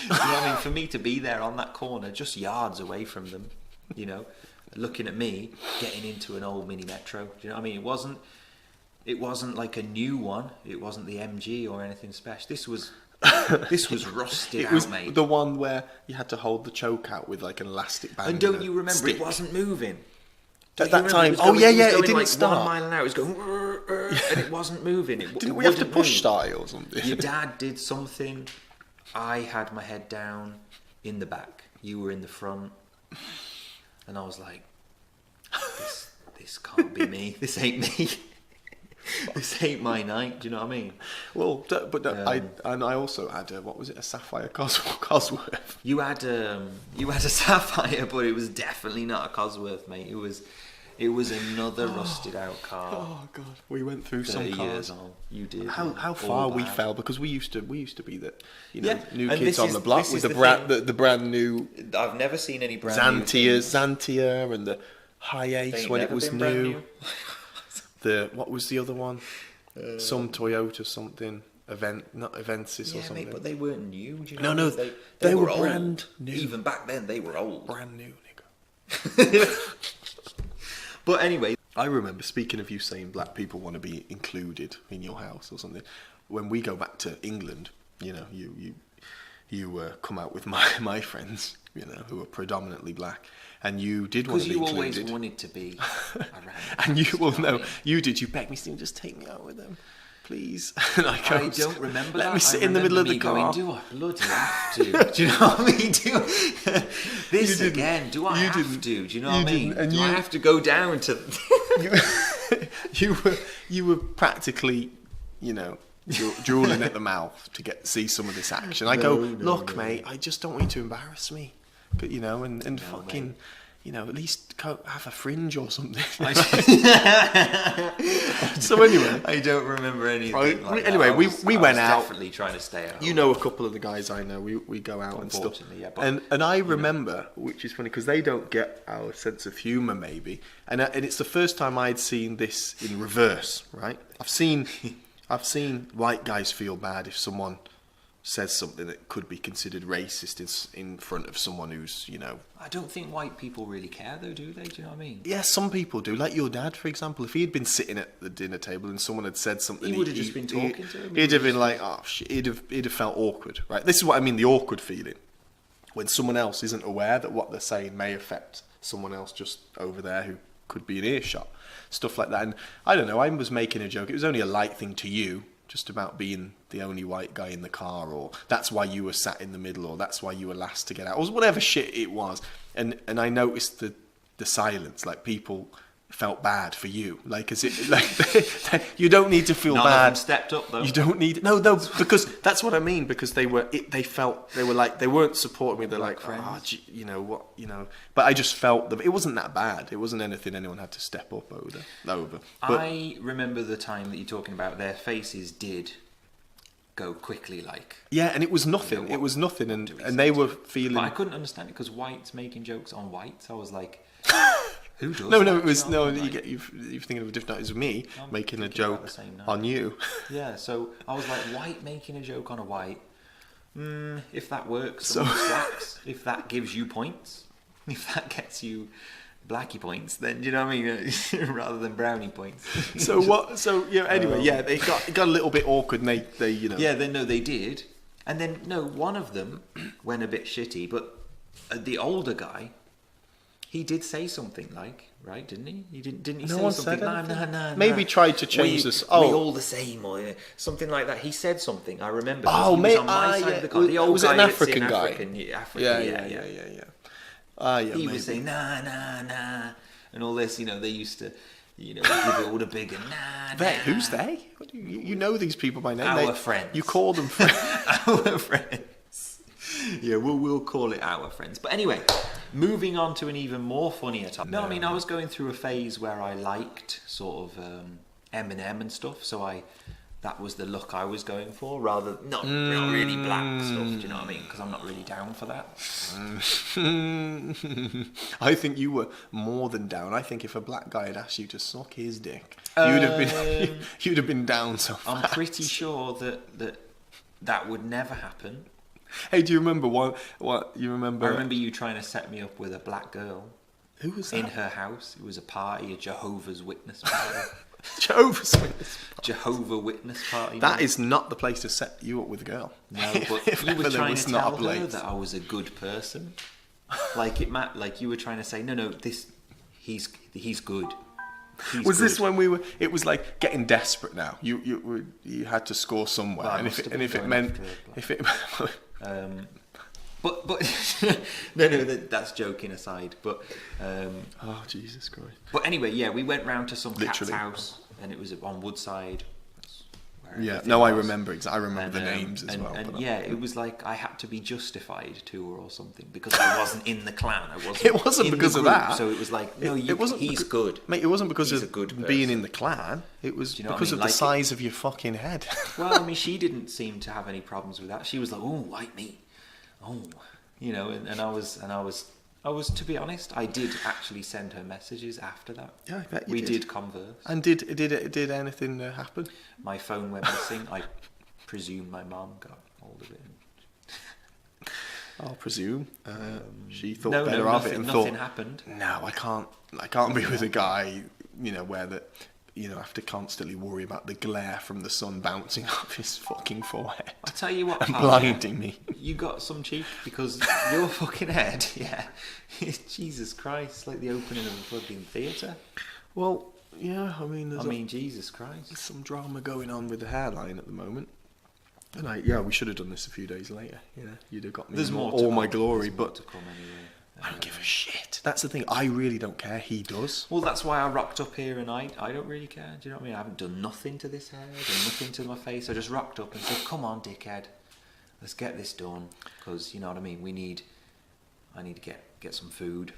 you know what I mean? For me to be there on that corner, just yards away from them, you know, looking at me, getting into an old mini metro. Do you know what I mean? It wasn't like a new one. It wasn't the MG or anything special. This was rusted It was out, mate. the one where you had to hold the choke out with like an elastic band. And don't and a you remember? stick. It wasn't moving. At Don't that you remember? time, It it didn't like start. 1 mile an hour. It was going, and it wasn't moving. Didn't we have to push start it or something? Your dad did something. I had my head down in the back. You were in the front, and I was like, "This can't be me. This ain't me. This ain't my night." Do you know what I mean? Well, I also had what was it? A Sapphire Cosworth. You had a Sapphire, but it was definitely not a Cosworth, mate. It was another rusted out car. Oh god, we went through some 30 cars. years on. You did. How All far we bad. fell because we used to be the Yeah, new and kids this on is- the block this with is the the the brand new I've never seen any brand new Xantia and the High They Ace ain't when it never was been brand new. What was the other one? Some Toyota something. Not Avensis or Yeah, something. mate, but they weren't new. Do you No, know? no, they were old. brand new. Even back then, they were old. brand new, nigga. But anyway, I remember, speaking of you saying black people want to be included in your house or something, when we go back to England, you know, you come out with my friends, you know, who are predominantly black, and you did want because to be you included. always wanted to be around. And you will know, I mean? you did. You begged me, Stephen, just take me out with them, please. And I go, I don't remember let that. me sit I in the middle of remember the me car. Going, do I bloody have to? Do you know what I mean? This didn't. again? Do I You have didn't. to? Do you know You what I mean? didn't. And do I you- have to go down to? you were practically, you know, drooling at the mouth to see some of this action. I go, look, mate, I just don't want you to embarrass me, but, you know, and fucking, mate. you know, at least have a fringe or something. So anyway, I don't remember anything. Right, Like anyway, that. we I went was out. Definitely trying to stay out. you know, a couple of the guys I know, we go out and stuff. Unfortunately, yeah, but, And I remember, which is funny because they don't get our sense of humour, maybe, and it's the first time I'd seen this in reverse. Right, I've seen white guys feel bad if someone says something that could be considered racist in front of someone who's, you know. I don't think white people really care, though, do they? Do you know what I mean? Yeah, some people do. Like your dad, for example. If he had been sitting at the dinner table and someone had said something, He would have just been talking to him. He'd have been like, "Oh shit!" He'd have felt awkward, right? This is what I mean—the awkward feeling when someone else isn't aware that what they're saying may affect someone else just over there who could be in earshot, stuff like that. And I don't know. I was making a joke. It was only a light thing to you, just about being the only white guy in the car, or that's why you were sat in the middle, or that's why you were last to get out, or whatever shit it was. And I noticed the silence. Like people felt bad for you. Like, is it like you don't need to feel None bad. of them stepped up though. You don't need no, because that's what I mean. Because they were like they weren't supporting me. They're like, you know what, you know. But I just felt that it wasn't that bad. It wasn't anything anyone had to step up over. But, I remember the time that you're talking about. Their faces did go quickly, like. yeah, and it was nothing. It was nothing, and they were feeling. But I couldn't understand it because White's making jokes on White. I was like, who does? No, that? it was You know, no. like, You're thinking of a different. It was me making a thinking about joke the same now. on you. Yeah, so I was like, White making a joke on a White. If that works, So- blacks. If that gives you points, if that gets you Blackie points, then you know what I mean, rather than Brownie points. So what? So yeah. Anyway, yeah, it got a little bit awkward, and they you know. Yeah, they did, and then one of them went a bit shitty, but the older guy, he did say something like, right, didn't he? Didn't he No say one something? said anything. No. Maybe tried to change we, this. We Oh. all the same, or something like that. He said something. I remember. 'cause Oh, he was mate, on my side yeah. of the car. The old Was it guy an that's African in guy? African, Yeah. Ah, yeah. He maybe. was saying nah, and all this. You know, they used to, give it all the bigger nah. They? nah. Who's they? What do you know these people by name? Our friends. You call them friends. Our friends. Yeah, we'll call it our friends. But anyway, moving on to an even more funnier topic. No, I mean, I was going through a phase where I liked sort of Eminem and stuff, so that was the look I was going for, rather not really black stuff. Do you know what I mean? Because I'm not really down for that. I think you were more than down. I think if a black guy had asked you to suck his dick, you'd have been down so fast. I'm pretty sure that would never happen. Hey, do you remember what you remember? I remember you trying to set me up with a black girl. Who was that? In her house. It was a party, a Jehovah's Witness party. Jehovah's Witness. Jehovah Witness party. That is not the place to set you up with a girl. No, but If you ever were there trying was to not a tell her place. that I was a good person. Like you were trying to say, no, he's good. He's Was this good. when we were? It was like getting desperate. Now you had to score somewhere, Well, I and must if have it been meant going after if it But no, that's joking aside. But oh Jesus Christ! but anyway, yeah, we went round to some cat's Literally. house, and it was on Woodside. That's where Yeah, everything no, I was. remember. I remember And, the names as and, well. And but yeah, it was like I had to be justified to her or something because I wasn't in the clan. I wasn't. It wasn't in the because of group, that. So it was like, no, it wasn't. He's becau- good, mate. It wasn't because He's of a good being person. in the clan. It was Do you know what I because mean? of the Like size of your fucking head. Well, I mean, she didn't seem to have any problems with that. She was like, "Oh, white meat, oh," and I was, to be honest, I did actually send her messages after that. Yeah, I bet you we did. did converse. And did anything happen? My phone went missing. I presume my mum got hold of it. I'll presume she thought No, better of it and nothing thought, happened. no, I can't be with a guy, where that, have to constantly worry about the glare from the sun bouncing off his fucking forehead I'll tell you what, and pal, blinding me. You got some cheek because your fucking head, yeah, Jesus Christ, like the opening of a fucking theatre. Well, yeah, I mean, there's Jesus Christ. some drama going on with the hairline at the moment. And we should have done this a few days later. You'd have got me There's in more to all come. my glory, There's more but to come anyway. I don't give a shit. That's the thing. I really don't care. He does. Well, that's why I rocked up here, and I don't really care. Do you know what I mean? I haven't done nothing to this hair, done nothing to my face. I just rocked up and said, "Come on, dickhead, let's get this done." Because you know what I mean. I need to get some food.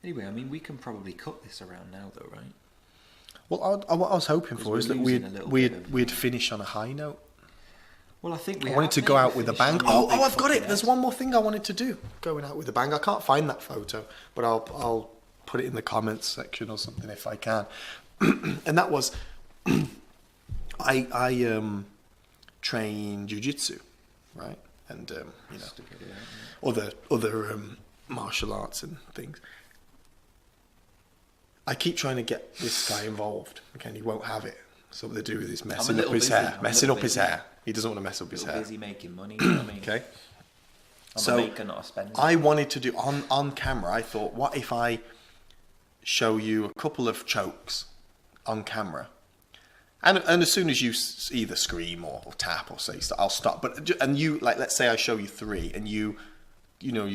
Anyway, I mean, we can probably cut this around now, though, right? Well, what I was hoping 'Cause for we're is that losing a little bit of- we'd finish on a high note. Well, I think I wanted to go out with a bang. Oh, I've got it. There's one. one more thing I wanted to do. Going out with a bang. I can't find that photo, but I'll put it in the comments section or something if I can. And that was, I train jiu-jitsu, right? And other martial arts and things. I keep trying to get this guy involved. Okay, and he won't have it. So what they do is messing up his hair. Messing up his hair. He doesn't want to mess up his hair. Busy making money. You know what I mean? Okay. I'm So, a maker, not a spender. I wanted to do on camera. I thought, what if I show you a couple of chokes on camera, And as soon as you either scream or tap or say, I'll stop. And you, like, let's say I show you 3 and you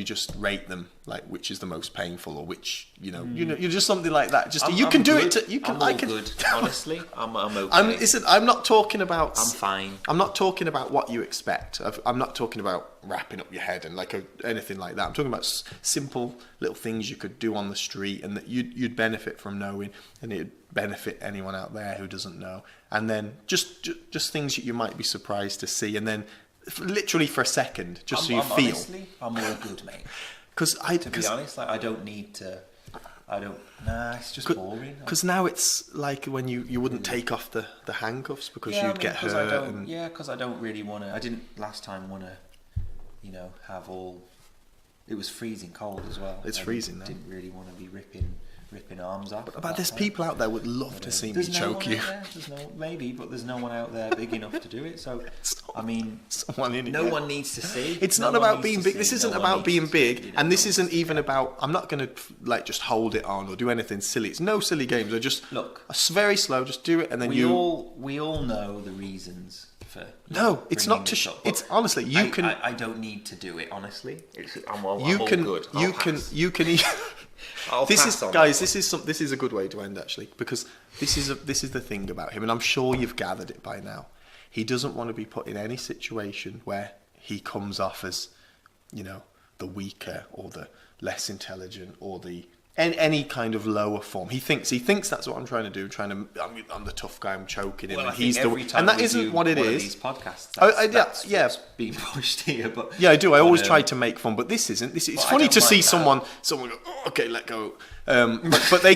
just rate them, like, which is the most painful, or which, you're just something like that. Just you can do it. I'm good. Honestly, I'm okay. I'm not talking about. I'm fine. I'm not talking about what you expect. I'm not talking about wrapping up your head and anything like that. I'm talking about simple little things you could do on the street and that you'd benefit from knowing, and it'd benefit anyone out there who doesn't know. And then just things that you might be surprised to see, and then literally for a second, just so you feel. Honestly, I'm all good, mate. To be honest, like, I don't need to. It's just boring. Because now it's like when you wouldn't take off the handcuffs because you'd get hurt. Because I don't really want to. I didn't last time want to, have all. It was freezing cold as well. It's freezing now. Didn't really want to be ripping arms off. But there's people out there would love to see me choke you. Maybe, but there's no one out there big enough to do it. So, I mean, no one needs to see. It's not about being big. This isn't about being big, and this isn't even about. I'm not going to just hold it on or do anything silly. It's no silly games. I just very slow. Just do it, and then we all know the reasons. No, it's not to. It's honestly, you can. I don't need to do it. Honestly, I'm all good. You can. This is a good way to end, actually, because this is the thing about him, and I'm sure you've gathered it by now. He doesn't want to be put in any situation where he comes off as, the weaker or the less intelligent or the any kind of lower form. He thinks that's what I'm trying to do. I'm the tough guy. I'm choking him, and he's and that isn't what it is. These podcasts, that's being pushed here, but I do. I always try to make fun, but this isn't. It's funny to see someone go, oh, okay, let go. But they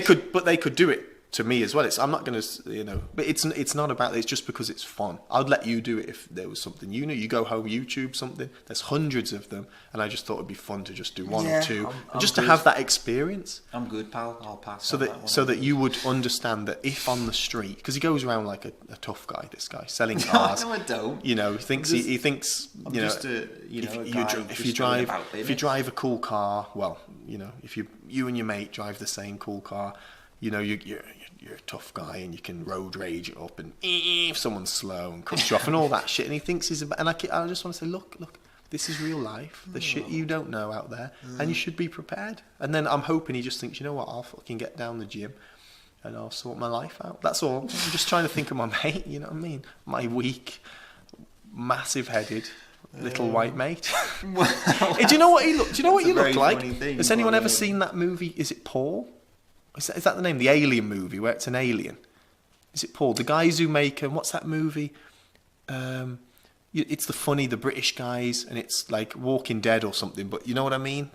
could do it to me as well. I'm not going to, but it's not about. It's just because it's fun. I'd let you do it if there was something you go home, YouTube something. There's hundreds of them, and I just thought it'd be fun to just do one or two, and just to have that experience. I'm good, pal. I'll pass. So that you would understand that if on the street, because he goes around like a tough guy, this guy selling cars. No, I don't. He thinks if you drive a cool car, well, if you and your mate drive the same cool car, you're a tough guy and you can road rage it up, and if someone's slow and cuts you off and all that shit, and he thinks he's about. And I just want to say, look, this is real life. There's shit you don't know out there, and you should be prepared. And then I'm hoping he just thinks, you know what, I'll fucking get down the gym and I'll sort my life out. That's all. I'm just trying to think of my mate. You know what I mean? My weak, massive-headed little white mate. Well, do you know what he look? Do you know what you look like? Has anyone ever seen that movie? Is it Paul? Is that the name? The Alien movie, where it's an alien. Is it Paul? The guys who make what's that movie? It's the British guys, and it's like Walking Dead or something. But you know what I mean?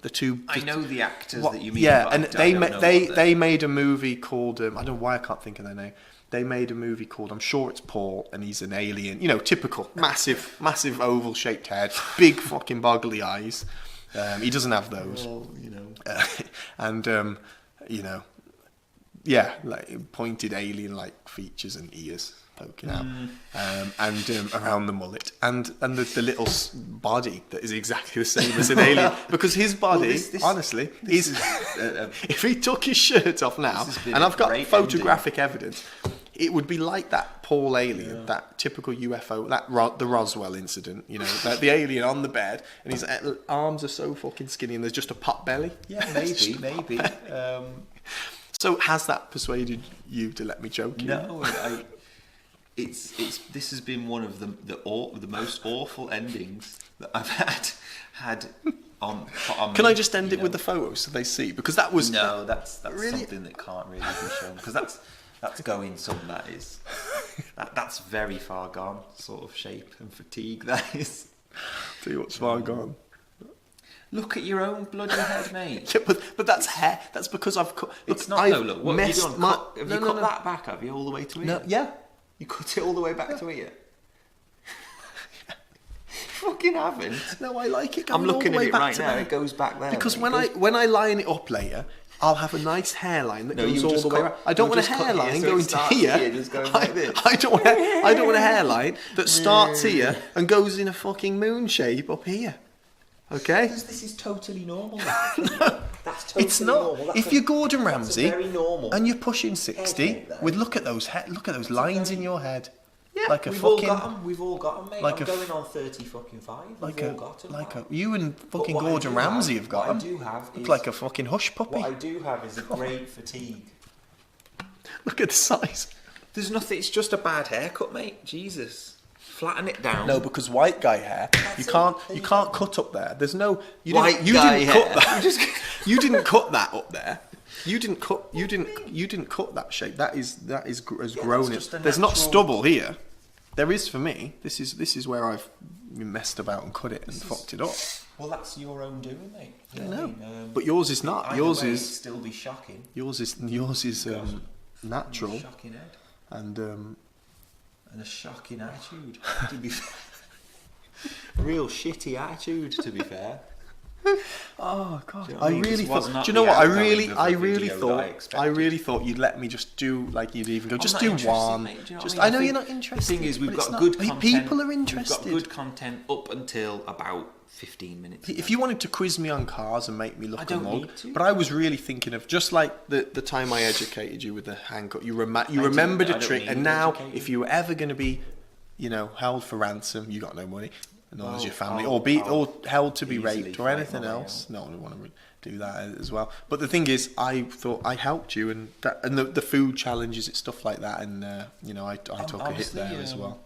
I know the actors that you mean. Yeah, and they made a movie called I don't know why I can't think of their name. They made a movie called, I'm sure it's Paul, and he's an alien. Typical massive oval shaped head, big fucking boggly eyes. He doesn't have those. Well, and yeah, like pointed alien-like features and ears poking out, and around the mullet, and the little body that is exactly the same as an alien, because his body, honestly, is if he took his shirt off now, and I've got photographic evidence, it would be like that Paul alien, that typical UFO, the Roswell incident, the alien on the bed, and his arms are so fucking skinny, and there's just a pot belly. Yeah, maybe. So has that persuaded you to let me choke you? No, this has been one of the most awful endings that I've had on Can I just end it with the photos so they see? Because that was that's really something that can't really be shown, because that's going that's very far gone sort of shape and fatigue. That is. Tell you what's far gone. Look at your own bloody head, mate. Yeah, but that's hair. That's because I've cut. It's not. Look. What have you done? Have you cut that back? Have you all the way to here? No, yeah. You cut it all the way back to here. Fucking haven't. No, I like it. I'm looking at it right now. There. It goes back there. Because when I line it up later, I'll have a nice hairline that goes all the way around. I don't want a hairline going to here. Just going like this. I don't want a hairline that starts here and goes in a fucking moon shape up here. Okay? This is totally normal. That's totally It's not. normal. That's If you're Gordon that's Ramsay very normal. and you're pushing 60, Head, that with is. look at those lines in your head. Yeah, like a we've fucking all got them. We've all got them, mate. like I'm a going on 30 fucking 5. like We've a all got them. like man. a you and But fucking what I Gordon do Ramsay have- have got what I them. do have Look is- like a fucking hush puppy. What I do have is a great fatigue. Look at the size. There's nothing. It's just a bad haircut, mate. Jesus, flatten it down. No, because white guy hair, you can't cut up there. There's no you White didn't, you guy didn't hair. cut that. You didn't cut that up there. You didn't cut that shape. That is has grown. just a There's not natural- stubble here. There is for me. This is where I've messed about and cut it and fucked it up. Well, that's your own doing, mate. You I what know, mean? but yours is not. Either Yours way, is it'd still be shocking. yours is natural Shocking head and and a shocking attitude. To be fair, real shitty attitude. To be fair. oh god, Do you know what I mean? really This was thought. not Do you know the what? outcome I of the really video that I thought. expected. really thought you'd let me just do like you'd even go. I'm Just not do interested, one. mate. Do you know Just what I I know mean? you're not interested. The thing is, we've but it's got not- good content. People are We've interested. got good content up until about 15 minutes. If you wanted to quiz me on cars and make me look I don't a mug, need to. but I was really thinking of just like the time I educated you with the hand cut. You didn't- remembered I a don't trick, need and to now educate if you. you were ever going to be, held for ransom, you got no money, nor does Well, your family, I'll or held to be easily raped or fight anything my way else. No one would want to do that as well. But the thing is, I thought I helped you, and the food challenges, it's stuff like that, and I took a hit honestly, there as well.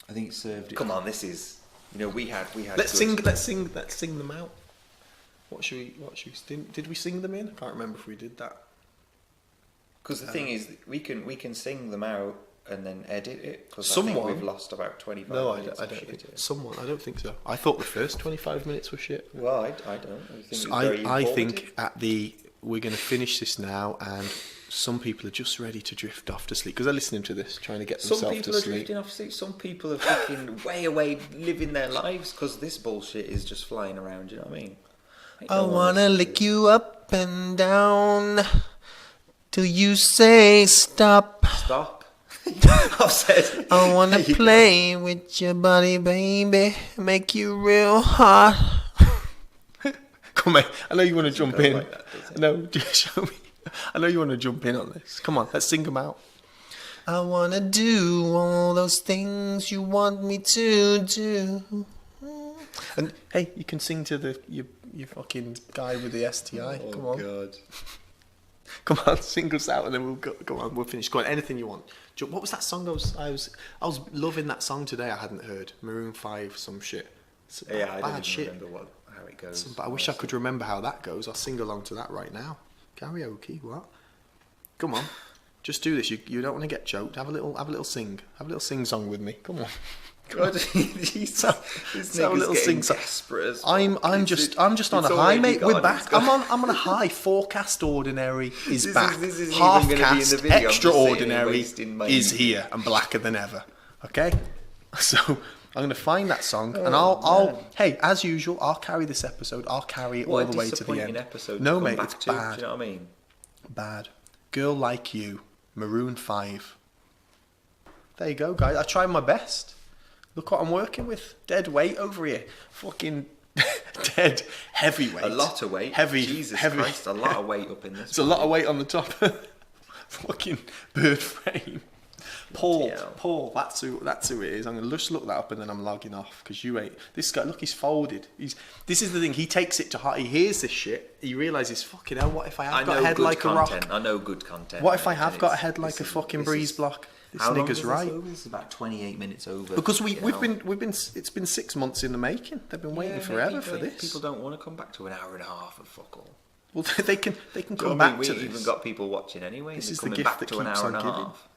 I think it served. Come on, this is. We had. Let's good- sing them out. What should we? Did we sing them in? I can't remember if we did that. Because the thing is, we can sing them out and then edit it. Because I Someone- think we've lost about 25 No, minutes. I of don't shit think. here. Someone, I don't think so. I thought the first 25 minutes were shit. Well, I don't. I think it's I, very I informative. think we're going to finish this now, and some people are just ready to drift off to sleep because they're listening to this, trying to get Some themselves people to are sleep. drifting off sleep. Some people are fucking way away living their lives because this bullshit is just flying around. You know what I mean? I wanna lick you up and down till you say stop. Stop. I've said. I wanna There you go. play with your body, baby, make you real hot. Come on, I know you want to jump go in. like that, does it? No, just show me. I know you want to jump in on this. Come on, let's sing them out. I wanna do all those things you want me to do. And hey, you can sing to you fucking guy with the STI. Oh Come on, God. come on, sing us out, and then we'll go on. We'll finish. Go on, anything you want. What was that song? I was loving that song today. I hadn't heard Maroon 5, some shit. It's Yeah, I bad don't shit. even remember how it goes. But I wish I could remember how that goes. I'll sing along to that right now. Karaoke, what? Come on, just do this. You don't want to get choked. Have a little sing. Have a little sing song with me. Come on. God, this have a little sing song. desperate as I'm just on a high, mate. We're back. I'm on a high. Forecast ordinary is This back. this isn't Half even gonna be in cast the video. I'm just sitting here extraordinary wasting my is youth. here and blacker than ever. Okay, so I'm going to find that song and Oh, I'll hey, as usual, I'll carry this episode. I'll carry it What all a the way to the disappointing end. episode. No, to come mate, back it's to, bad. Do you know what I mean? Bad. Girl Like You, Maroon 5. There you go, guys. I tried my best. Look what I'm working with. Dead weight over here. Fucking dead heavyweight. A lot of weight. Heavy. Jesus heavy. Christ, a lot of weight up in this. There's a lot of weight on the top. Fucking bird frame. Paul, hell. Paul, that's who it is. I'm gonna just look that up and then I'm logging off because you ain't. This guy, look, he's folded. This is the thing. He takes it to heart. He hears this shit. He realizes, fucking hell, what if I have got a head good like content. a rock? I know good content. What if I mate, have and got a it's- head like this a is- fucking this breeze is- block? This How long nigga's is right. This over? This is about 28 minutes over. Because we've You know. been it's been 6 months in the making. They've been waiting Yeah, forever mate, for people- this. People don't want to come back to an hour and a half of fuck all. Well, they can Do you know come what I back mean? to We this. even got people watching anyway. This They're is the coming gift back that to an keeps hour on and a giving. half.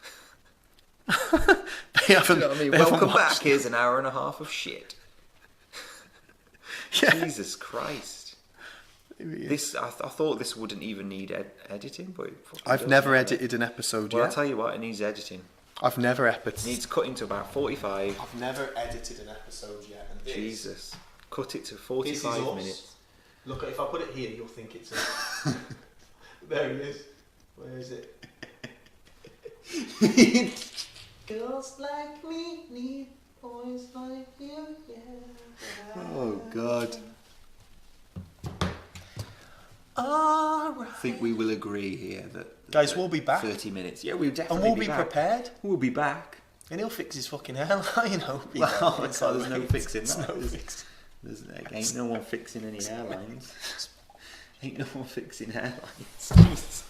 They haven't. You know what I mean? they haven't Welcome back. watched- Here's an hour and a half of shit. Yeah. Jesus Christ. This I thought this wouldn't even need editing, but it fucking I've does, never doesn't it? edited an episode Well, I'll yet. tell you what, it needs editing. I've never It edited. needs cutting to about 45. I've never edited an episode yet. And this, Jesus. Cut it to this is 45 us. minutes. Look, if I put it here, you'll think it's a. There he is. Where is it? Girls like me need Boys like you, yeah. Oh God. I think we will agree here that Guys, we'll be back. 30 minutes. Yeah, we'll definitely And we'll be back. prepared. We'll be back. And he'll fix his fucking hairline, hope he Well, does. there's no fixing There's that. no fix. There's ain't no one fixing any airlines. Ain't no one fixing airlines.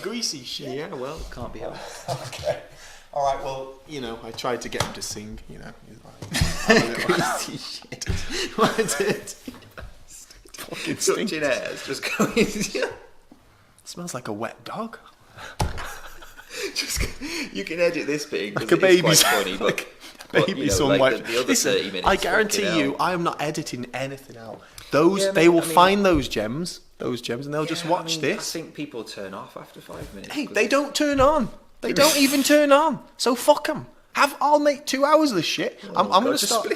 Greasy shit. Yeah, well, can't be helped. Okay. All right. Well, I tried to get him to sing. He's like, Greasy shit. What is it? fucking Touching stinks. hairs, just going. Smells like a wet dog. Just, you can edit this bit Like a because baby's it's quite funny, but baby's like wet. the other Listen, 30 minutes. I guarantee fucking you, hell. I am not editing anything out. Those Yeah, they mate, will I mean- find those gems, and they'll just Yeah, watch I mean, this. I think people turn off after 5 minutes. Hey, 'cause they don't turn on. They don't even turn on. So fuck them. I'll make 2 hours of this shit. I'm God, going to just start.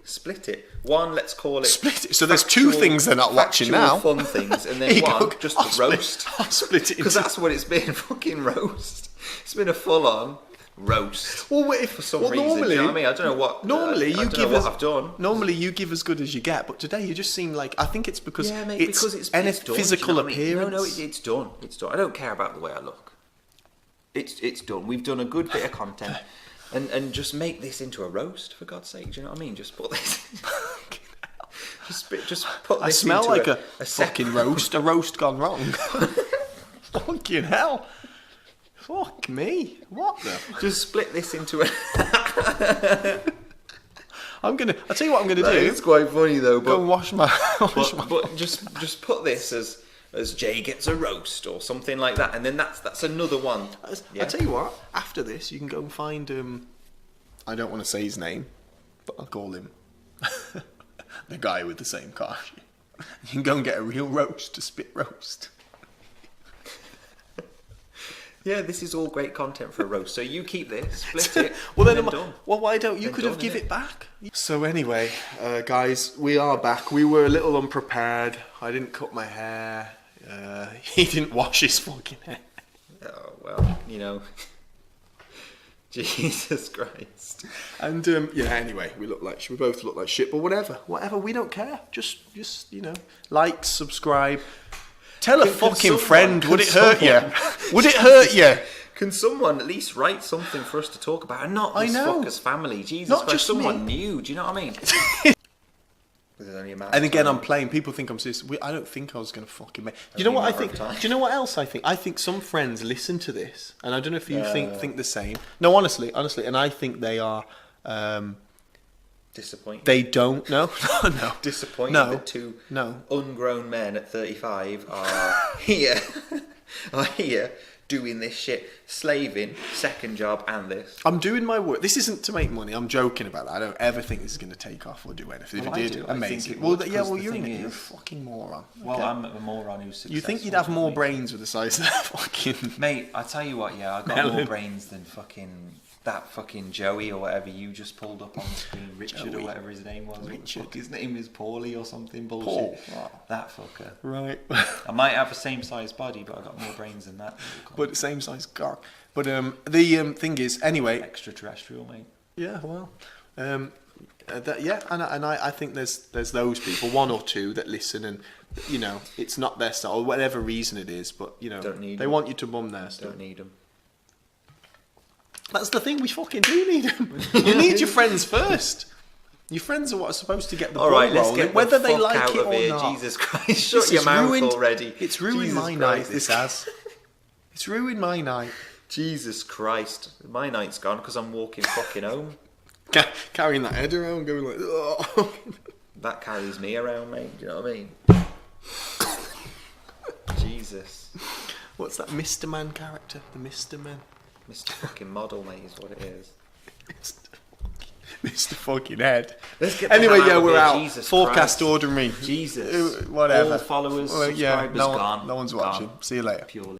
split it. One, let's call it Split it. So there's two things they're not watching factual now. Fun things, and Here then you one go. just I'll a split- roast. I'll split it Because into. that's what it's been. Fucking roast. It's been a full-on roast. Well, if For some well, reason, normally, do you know what I mean? I don't know what. Normally, I you don't give know us. what I've done. Normally, you give as good as you get, but today you just seem like. I think it's because Yeah, mate, it's because it's any done, do physical you know what I mean? appearance. No, it's done. It's done. I don't care about the way I look. It's done. We've done a good bit of content, and just make this into a roast for God's sake. Do you know what I mean? Just put this. just put this. I smell into like a second fucking roast. A roast gone wrong. Fucking hell. Fuck me. What the? Just split this into a. I'll tell you what I'm gonna That do. is quite funny though. Go and But wash my. but just put this as Jay gets a roast or something like that, and then that's another one. I tell you what. After this, you can go and find. I don't want to say his name, but I'll call him the guy with the same car. You can go and get a real roast, a spit roast. Yeah, this is all great content for a roast. So you keep this, split it. Well, and then, done. well, why don't you Then could have done, give innit? it back? So anyway, guys, we are back. We were a little unprepared. I didn't cut my hair. He didn't wash his fucking hair. Oh well, Jesus Christ. And anyway, we both look like shit. But whatever, we don't care. Just like, subscribe. Tell a Can fucking someone- friend. can Would it hurt you? someone- Would it hurt you? Can someone at least write something for us to talk about, and not I this know. fucker's family? Jesus Not Christ, just someone me. new. Do you know what I mean? There's only a matter And of again, time. I'm playing. People think I'm serious. I don't think I was going to fucking make. Do you Only know what I matter of think? time. Do you know what else I think? I think some friends listen to this, and I don't know if you think the same. No, honestly, and I think they are. Disappointed. They don't. No. Disappointed No. that two No. ungrown men at 35 are here, doing this shit, slaving, second job, and this. I'm doing my work. This isn't to make money. I'm joking about that. I don't ever think this is going to take off or do anything. Well, if I it do. did, I think amazing. it Well, would, yeah. because Well, the you're thing you're a is- fucking moron. Well, Okay. I'm a moron who's successful. You think you'd have more mate. brains with the size of that fucking. Mate, I tell you what, yeah, I got Melon. more brains than that fucking Joey or whatever you just pulled up on the screen, Richard Joey. or whatever his name was. Richard. Fuck, his name is Paulie or something bullshit. Paul. Oh. That fucker. Right. I might have the same size body, but I got more brains than that. But the same size cock. But the thing is, anyway. Extraterrestrial, mate. Yeah. Well. And I think there's those people, one or two, that listen, and it's not their style, or whatever reason it is, but Don't need they them. want you to bum their stuff. Don't need them. That's the thing, we fucking do need them. You need your friends first. Your friends are what are supposed to get the All ball right, let's rolling, get whether the they fuck like out it of or here. not. Jesus Christ, This shut your has mouth ruined- already. It's ruined Jesus my Christ, night, this has. It's ruined my night. Jesus Christ, my night's gone because I'm walking fucking home. Carrying that head around, going like, oh. That carries me around, mate. Do you know what I mean? Jesus. What's that Mr. Man character? The Mr. Man? Mr. fucking Model, mate, is what it is. Mr. fucking Head. Let's get the Anyway, hell yeah, of we're here, out. Jesus Forecast Christ. ordering. Jesus. Whatever. All followers, Well, yeah, subscribers no, gone. no one's Gone. watching. See you later. Purely.